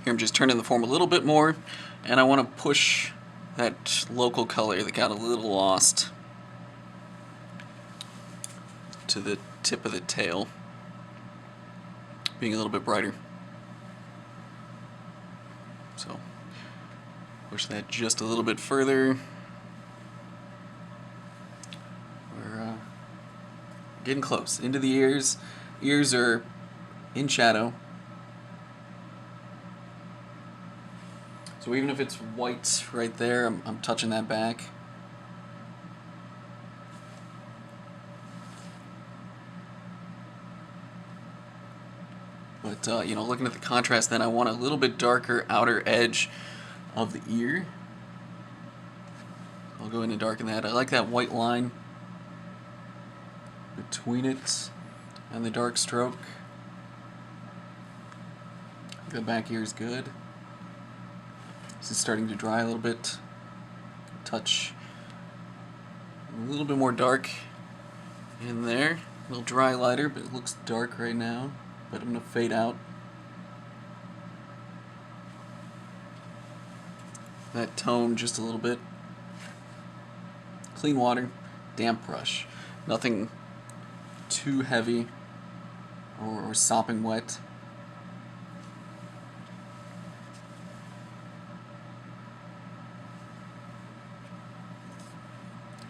Here I'm just turning the form a little bit more, and I want to push that local color that got a little lost to the tip of the tail, being a little bit brighter. So push that just a little bit further. We're getting close. Into the ears. Ears are in shadow. So even if it's white right there, I'm touching that back. But you know, looking at the contrast, then I want a little bit darker outer edge of the ear. I'll go in and darken that. I like that white line between it and the dark stroke. The back ear is good. This is starting to dry a little bit. Touch a little bit more dark in there. A little dry lighter, but it looks dark right now. But I'm going to fade out that tone just a little bit. Clean water, damp brush. Nothing too heavy or sopping wet.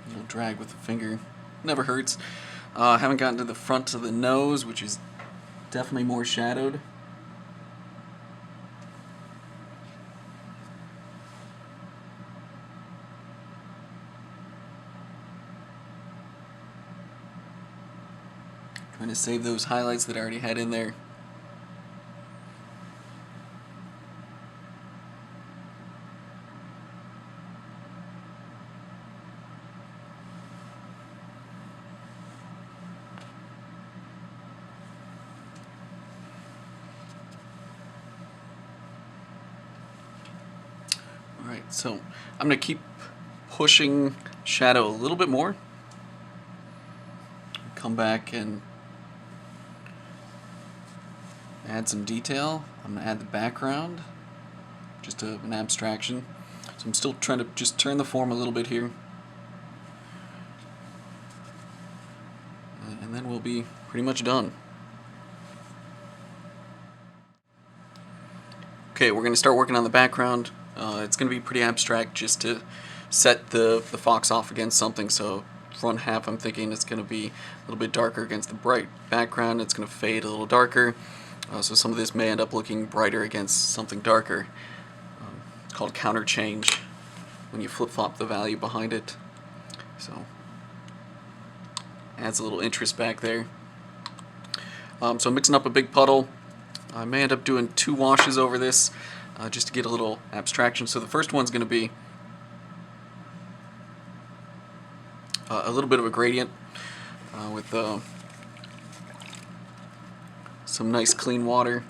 A little drag with the finger. Never hurts. Haven't gotten to the front of the nose, which is definitely more shadowed. Trying to save those highlights that I already had in there. Alright, so I'm going to keep pushing shadow a little bit more. Come back and Add some detail. I'm going to add the background, just an abstraction. So I'm still trying to just turn the form a little bit here. And then we'll be pretty much done. Okay, we're going to start working on the background. It's going to be pretty abstract just to set the fox off against something. So front half I'm thinking it's going to be a little bit darker against the bright background. It's going to fade a little darker. So some of this may end up looking brighter against something darker. It's called counter change when you flip-flop the value behind it. So adds a little interest back there. So I'm mixing up a big puddle. I may end up doing 2 washes over this just to get a little abstraction. So the first one's going to be a little bit of a gradient with some nice clean water.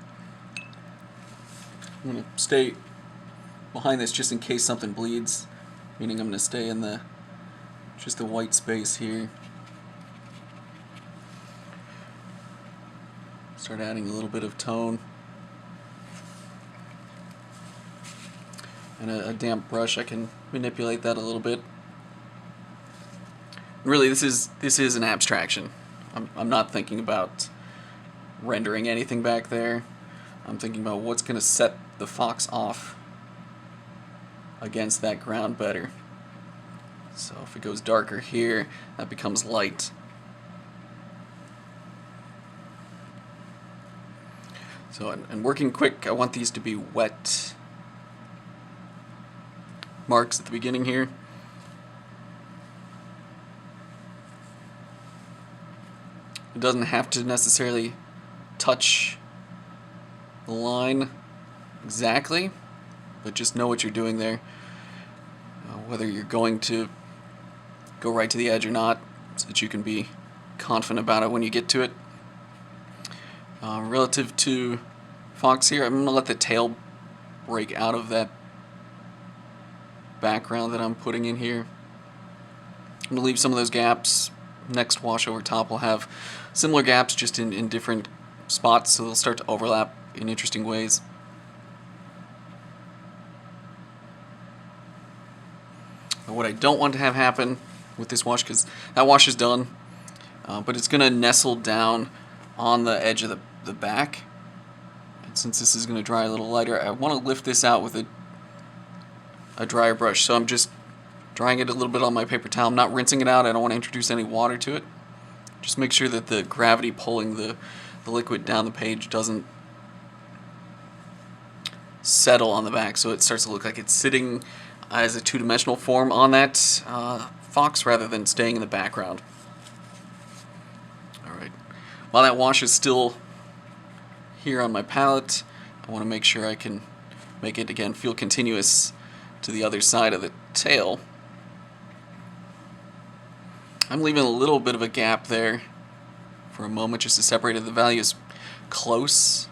I'm going to stay behind this just in case something bleeds, meaning I'm going to stay in just the white space here. Start adding a little bit of tone. And a damp brush, I can manipulate that a little bit. Really, this is an abstraction. I'm not thinking about rendering anything back there. I'm thinking about what's going to set the fox off against that ground better. So if it goes darker here, that becomes light. So, and working quick, I want these to be wet marks at the beginning here. It doesn't have to necessarily touch the line exactly, but just know what you're doing there. Whether you're going to go right to the edge or not, so that you can be confident about it when you get to it. Relative to fox here, I'm going to let the tail break out of that background that I'm putting in here. I'm going to leave some of those gaps. Next wash over top will have similar gaps, just in different spots, so they'll start to overlap in interesting ways. And what I don't want to have happen with this wash, because that wash is done, but it's going to nestle down on the edge of the back. And since this is going to dry a little lighter, I want to lift this out with a dryer brush. So I'm just drying it a little bit on my paper towel. I'm not rinsing it out. I don't want to introduce any water to it. Just make sure that the gravity pulling the liquid down the page doesn't settle on the back, so it starts to look like it's sitting as a two-dimensional form on that fox rather than staying in the background. Alright, while that wash is still here on my palette, I want to make sure I can make it again feel continuous to the other side of the tail. I'm leaving a little bit of a gap there for a moment just to separate it. The value is close.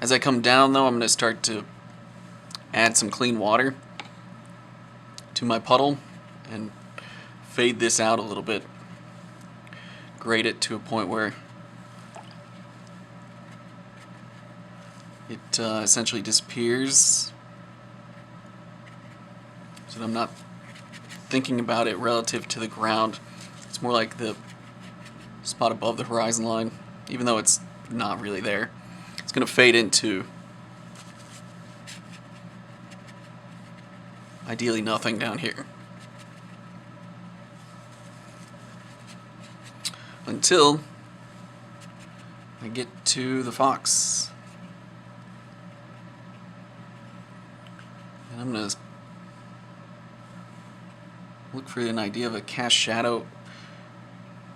As I come down though, I'm going to start to add some clean water to my puddle and fade this out a little bit. Grade it to a point where it essentially disappears, so that I'm not thinking about it relative to the ground. It's more like the spot above the horizon line, even though it's not really there. It's going to fade into ideally nothing down here until I get to the fox. And I'm going to look for an idea of a cast shadow,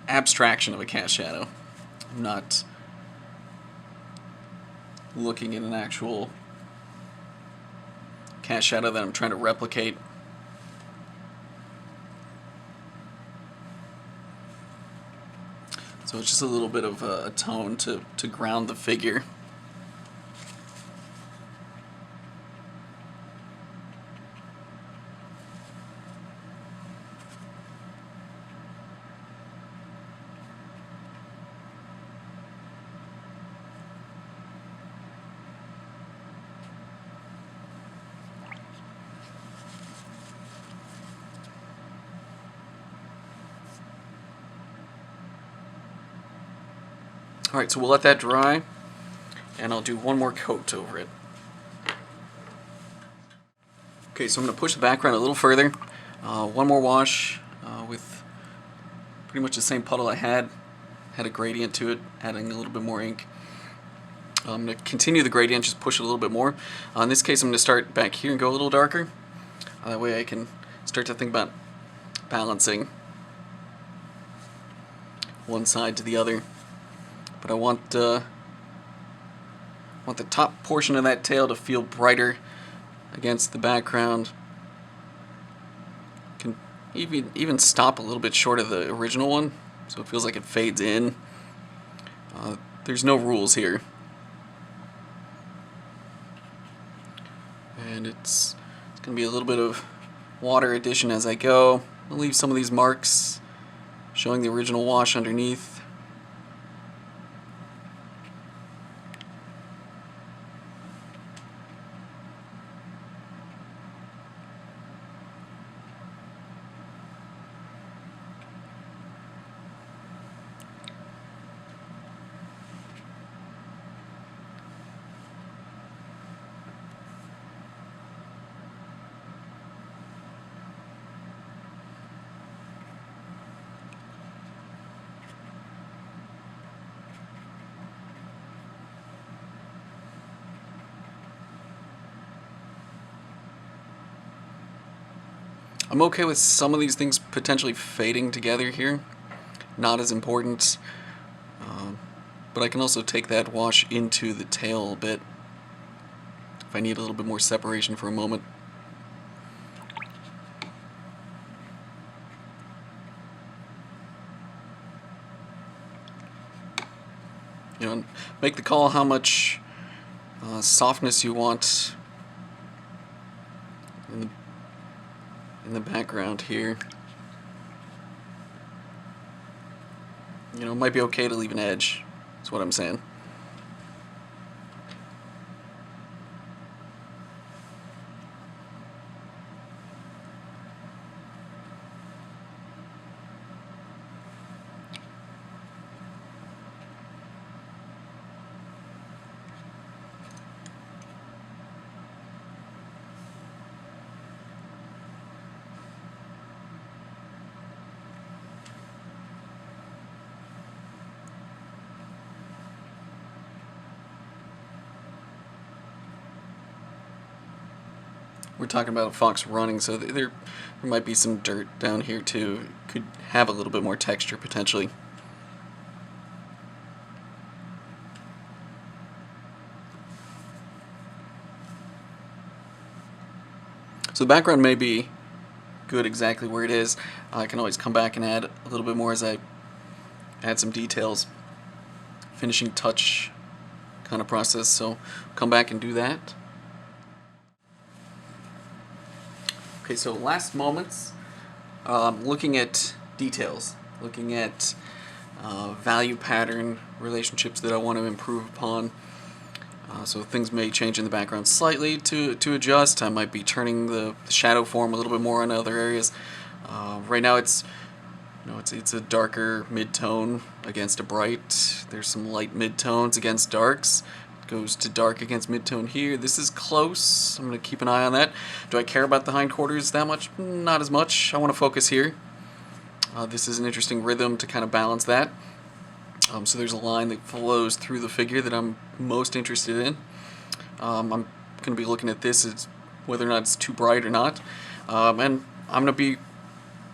abstraction of a cast shadow. I'm not looking at an actual cast shadow that I'm trying to replicate. So it's just a little bit of a tone to ground the figure. Alright, so we'll let that dry, and I'll do one more coat over it. Okay, so I'm going to push the background a little further. One more wash with pretty much the same puddle I had. Had a gradient to it, adding a little bit more ink. I'm going to continue the gradient, just push it a little bit more. In this case, I'm going to start back here and go a little darker. That way I can start to think about balancing one side to the other. But I want the top portion of that tail to feel brighter against the background. Can even stop a little bit short of the original one, so it feels like it fades in. There's no rules here. And it's going to be a little bit of water addition as I go. I'll leave some of these marks showing the original wash underneath. I'm okay with some of these things potentially fading together here. Not as important. But I can also take that wash into the tail a bit if I need a little bit more separation for a moment. You know, make the call how much softness you want in the background here. You know, it might be okay to leave an edge. That's what I'm saying. We're talking about a fox running, so there might be some dirt down here too. Could have a little bit more texture potentially. So the background may be good exactly where it is. I can always come back and add a little bit more as I add some details. Finishing touch kind of process, so come back and do that. Okay, so last moments, looking at details, looking at value pattern relationships that I want to improve upon. So things may change in the background slightly to adjust. I might be turning the shadow form a little bit more in other areas. Right now it's a darker mid-tone against a bright. There's some light mid-tones against darks. Goes to dark against mid-tone here. This is close. I'm going to keep an eye on that. Do I care about the hindquarters that much? Not as much. I want to focus here. This is an interesting rhythm to kind of balance that. So there's a line that flows through the figure that I'm most interested in. I'm going to be looking at this as whether or not it's too bright or not. And I'm going to be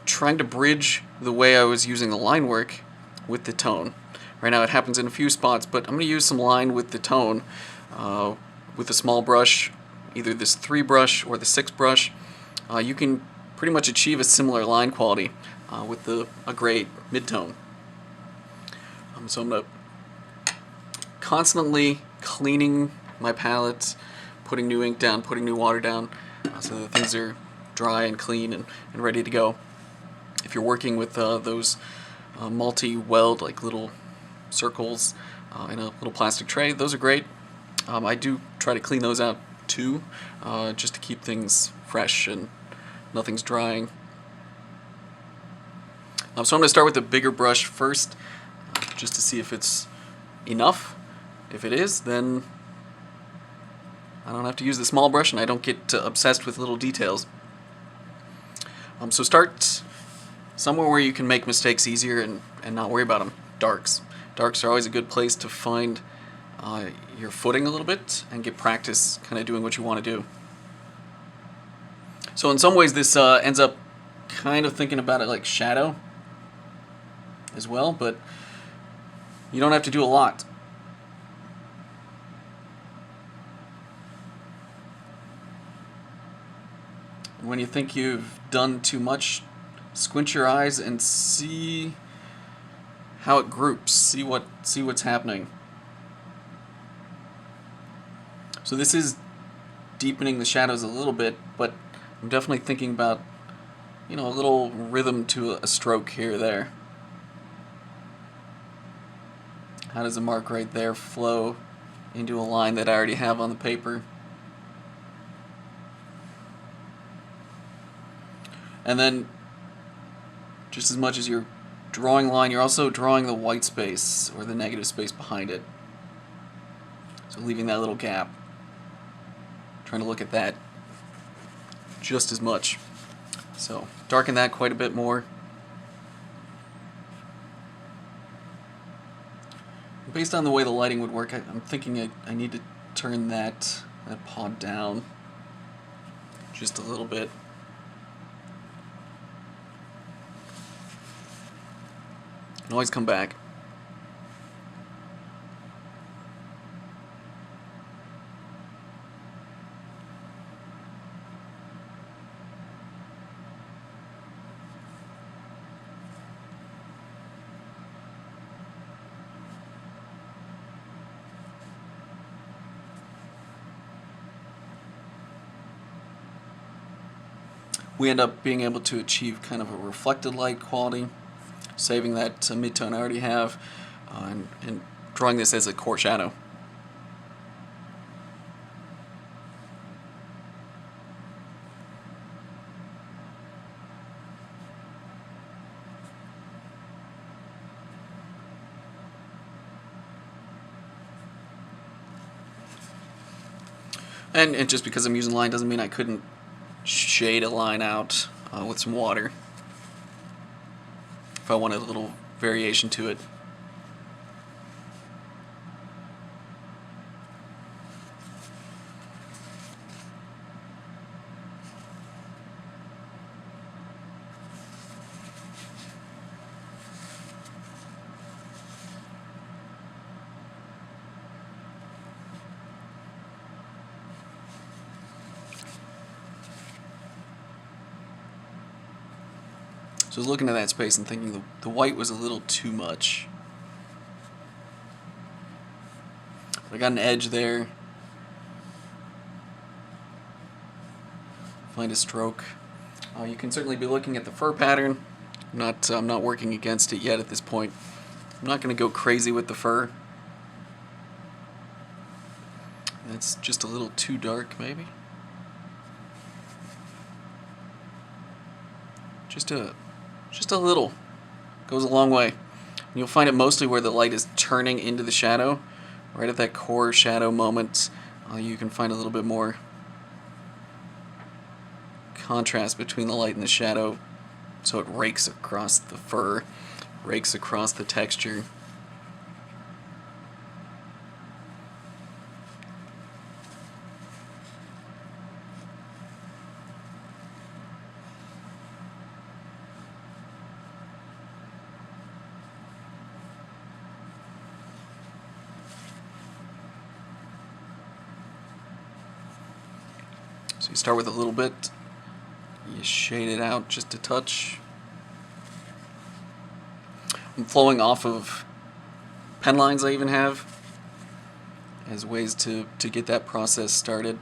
trying to bridge the way I was using the line work with the tone. Right now it happens in a few spots, but I'm going to use some line with the tone with a small brush, either this 3 brush or the 6 brush. You can pretty much achieve a similar line quality with a gray mid-tone. So I'm going to constantly cleaning my palette, putting new ink down, putting new water down, so that things are dry and clean and ready to go. If you're working with those multi-weld, like little circles in a little plastic tray, those are great. I do try to clean those out too, just to keep things fresh and nothing's drying. So I'm going to start with the bigger brush first, just to see if it's enough. If it is, then I don't have to use the small brush and I don't get obsessed with little details. So start somewhere where you can make mistakes easier and not worry about them. Darks. Darks are always a good place to find your footing a little bit and get practice kind of doing what you want to do. So in some ways this ends up kind of thinking about it like shadow as well, but you don't have to do a lot. And when you think you've done too much, squint your eyes and see how it groups. See what's happening. So this is deepening the shadows a little bit, but I'm definitely thinking about, a little rhythm to a stroke here or there. How does the mark right there flow into a line that I already have on the paper? And then, just as much as you're drawing a line, you're also drawing the white space or the negative space behind it. So leaving that little gap. Trying to look at that just as much. So darken that quite a bit more. Based on the way the lighting would work, I'm thinking I need to turn that paw down just a little bit. Can always come back. We end up being able to achieve kind of a reflected light quality, saving that midtone I already have, and drawing this as a core shadow. And just because I'm using line doesn't mean I couldn't shade a line out with some water if I wanted a little variation to it. So I was looking at that space and thinking the white was a little too much. I got an edge there. Find a stroke. You can certainly be looking at the fur pattern. I'm not working against it yet at this point. I'm not going to go crazy with the fur. That's just a little too dark, maybe. Just a little goes a long way. And you'll find it mostly where the light is turning into the shadow. Right at that core shadow moment, you can find a little bit more contrast between the light and the shadow, so it rakes across the fur, rakes across the texture. So you start with a little bit, you shade it out just a touch. I'm flowing off of pen lines I even have as ways to get that process started.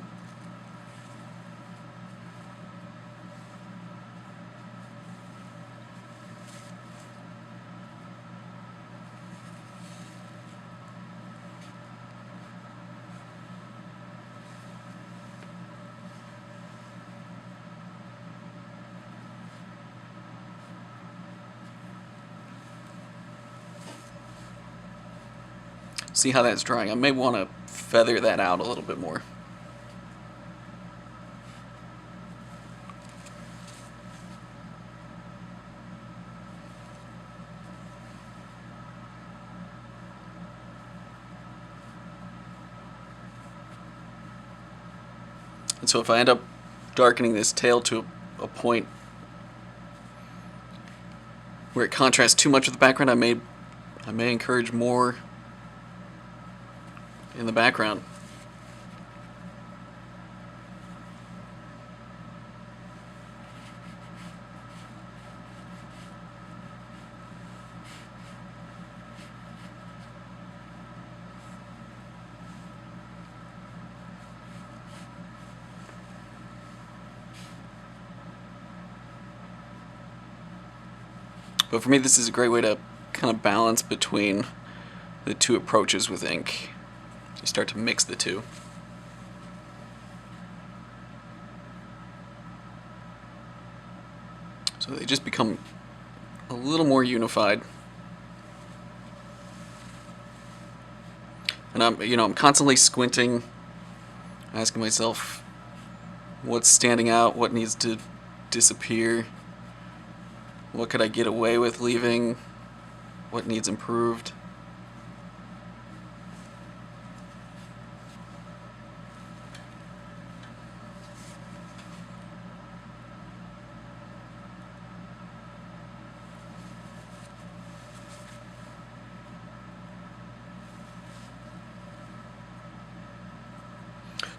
see how that's drying. I may want to feather that out a little bit more. And so if I end up darkening this tail to a point where it contrasts too much with the background, I may encourage more in the background. But for me, this is a great way to kind of balance between the two approaches with ink. You start to mix the two. So they just become a little more unified. And I'm constantly squinting, asking myself what's standing out, what needs to disappear. What could I get away with leaving? What needs improved?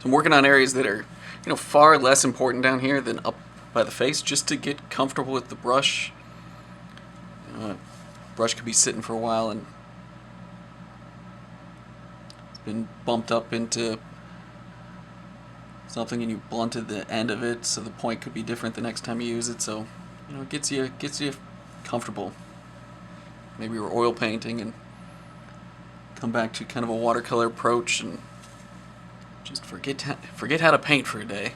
So I'm working on areas that are, far less important down here than up by the face, just to get comfortable with the brush. Brush could be sitting for a while and it's been bumped up into something, and you blunted the end of it, so the point could be different the next time you use it. So it gets you comfortable. Maybe you're oil painting and come back to kind of a watercolor approach and just forget how to paint for a day.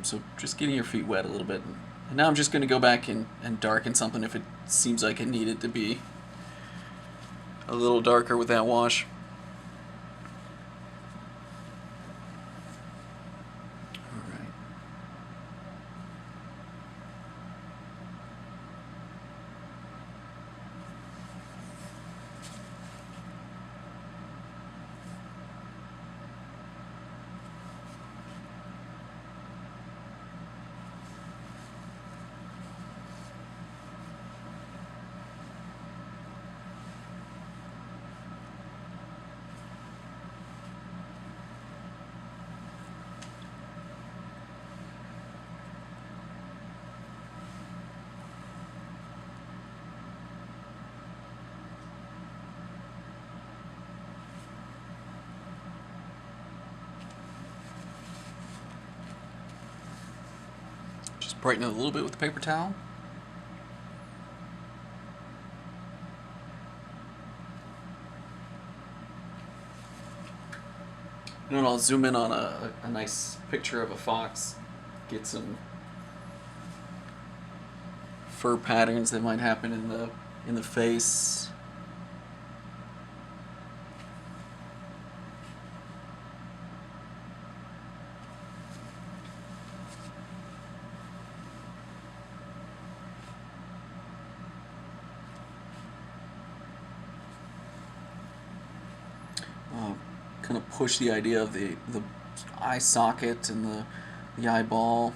So just getting your feet wet a little bit. And now I'm just going to go back and darken something if it seems like it needed to be a little darker with that wash. Alright. Brighten it a little bit with the paper towel. And then I'll zoom in on a nice picture of a fox, get some fur patterns that might happen in the face. Kind of push the idea of the eye socket and the eyeball,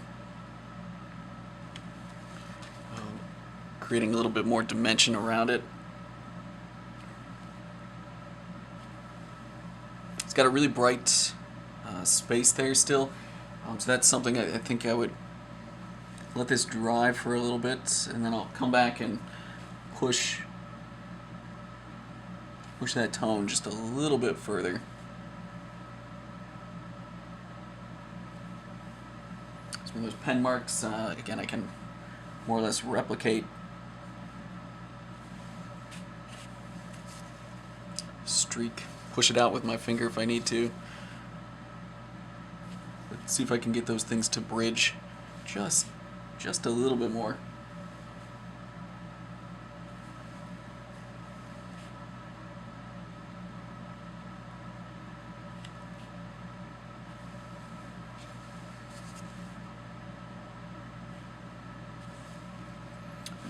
creating a little bit more dimension around it. It's got a really bright space there still, so that's something I think I would let this dry for a little bit, and then I'll come back and push that tone just a little bit further. So those pen marks, again, I can more or less replicate. Streak, push it out with my finger if I need to. Let's see if I can get those things to bridge just a little bit more.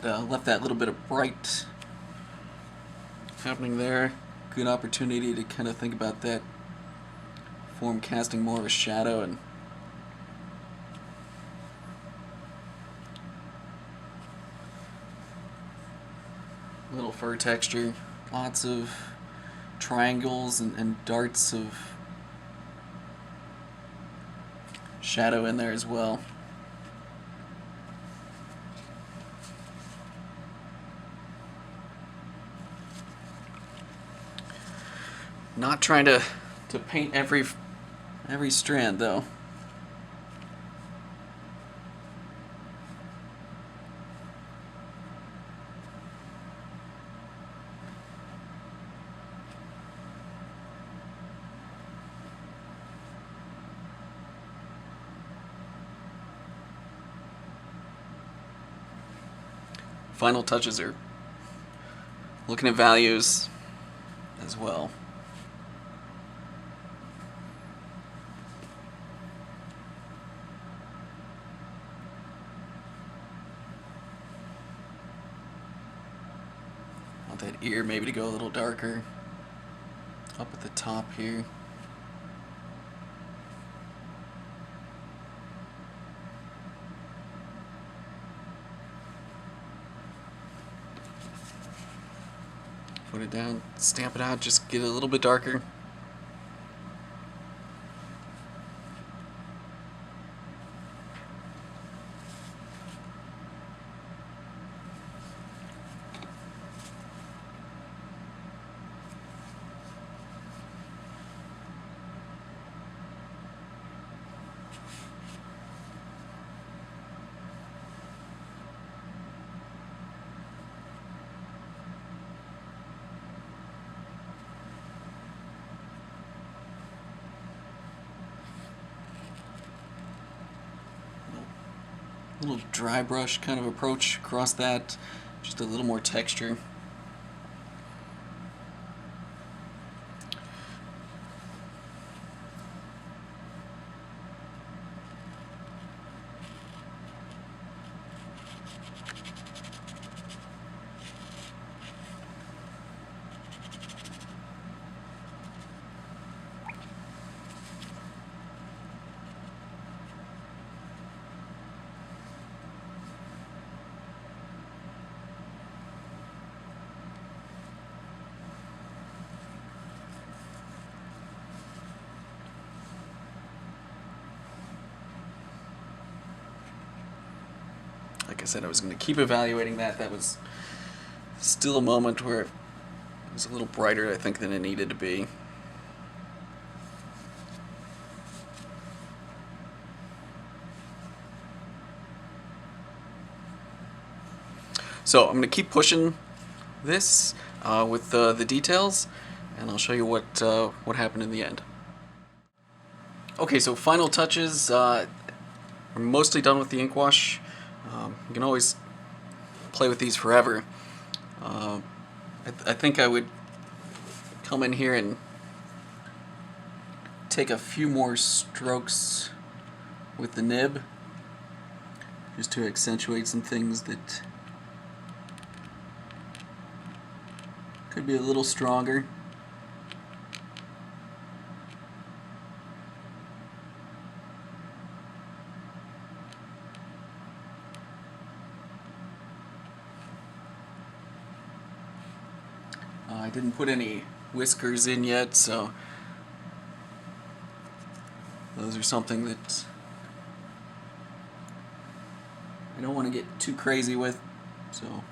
left that little bit of bright happening there. Good opportunity to kind of think about that form casting more of a shadow and little fur texture, lots of triangles and darts of shadow in there as well. Not trying to paint every strand though. Final touches are looking at values as well. Want that ear maybe to go a little darker up at the top here. Put it down, stamp it out, just get it a little bit darker. Little dry brush kind of approach across that, just a little more texture. Like I said, I was going to keep evaluating that. That was still a moment where it was a little brighter, I think, than it needed to be. So I'm going to keep pushing this with the details, and I'll show you what happened in the end. Okay, so final touches. We're mostly done with the ink wash. You can always play with these forever. I think I would come in here and take a few more strokes with the nib just to accentuate some things that could be a little stronger. I didn't put any whiskers in yet, so those are something that I don't want to get too crazy with, so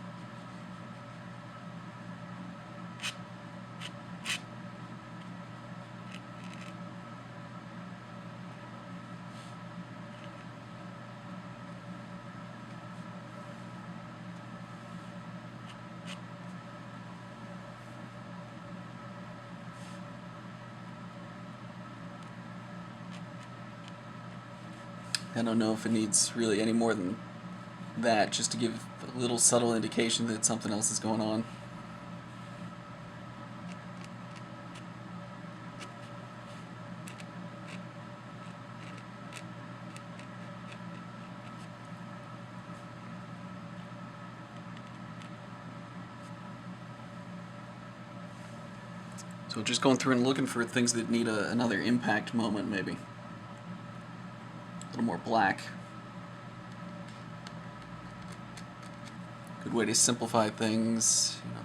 I don't know if it needs really any more than that, just to give a little subtle indication that something else is going on. So just going through and looking for things that need another impact moment, maybe. A little more black. Good way to simplify things. You know,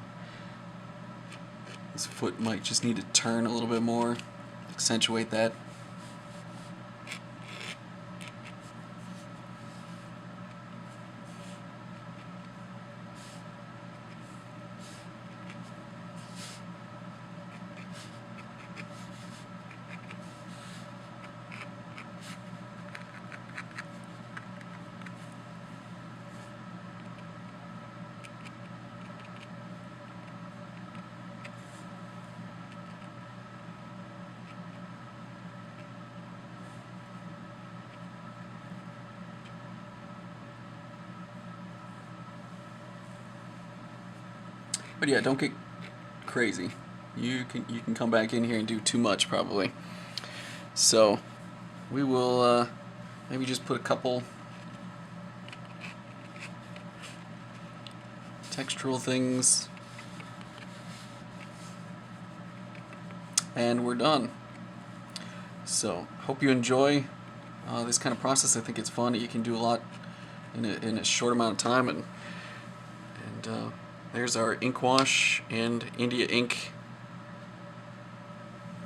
this foot might just need to turn a little bit more, accentuate that. But yeah, don't get crazy. You can come back in here and do too much probably. So we will maybe just put a couple textural things, and we're done. So hope you enjoy this kind of process. I think it's fun. You can do a lot in a short amount of time, and there's our ink wash and India ink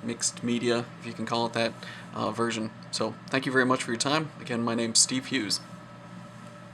mixed media, if you can call it that, version. So thank you very much for your time. Again, my name's Steve Hughes.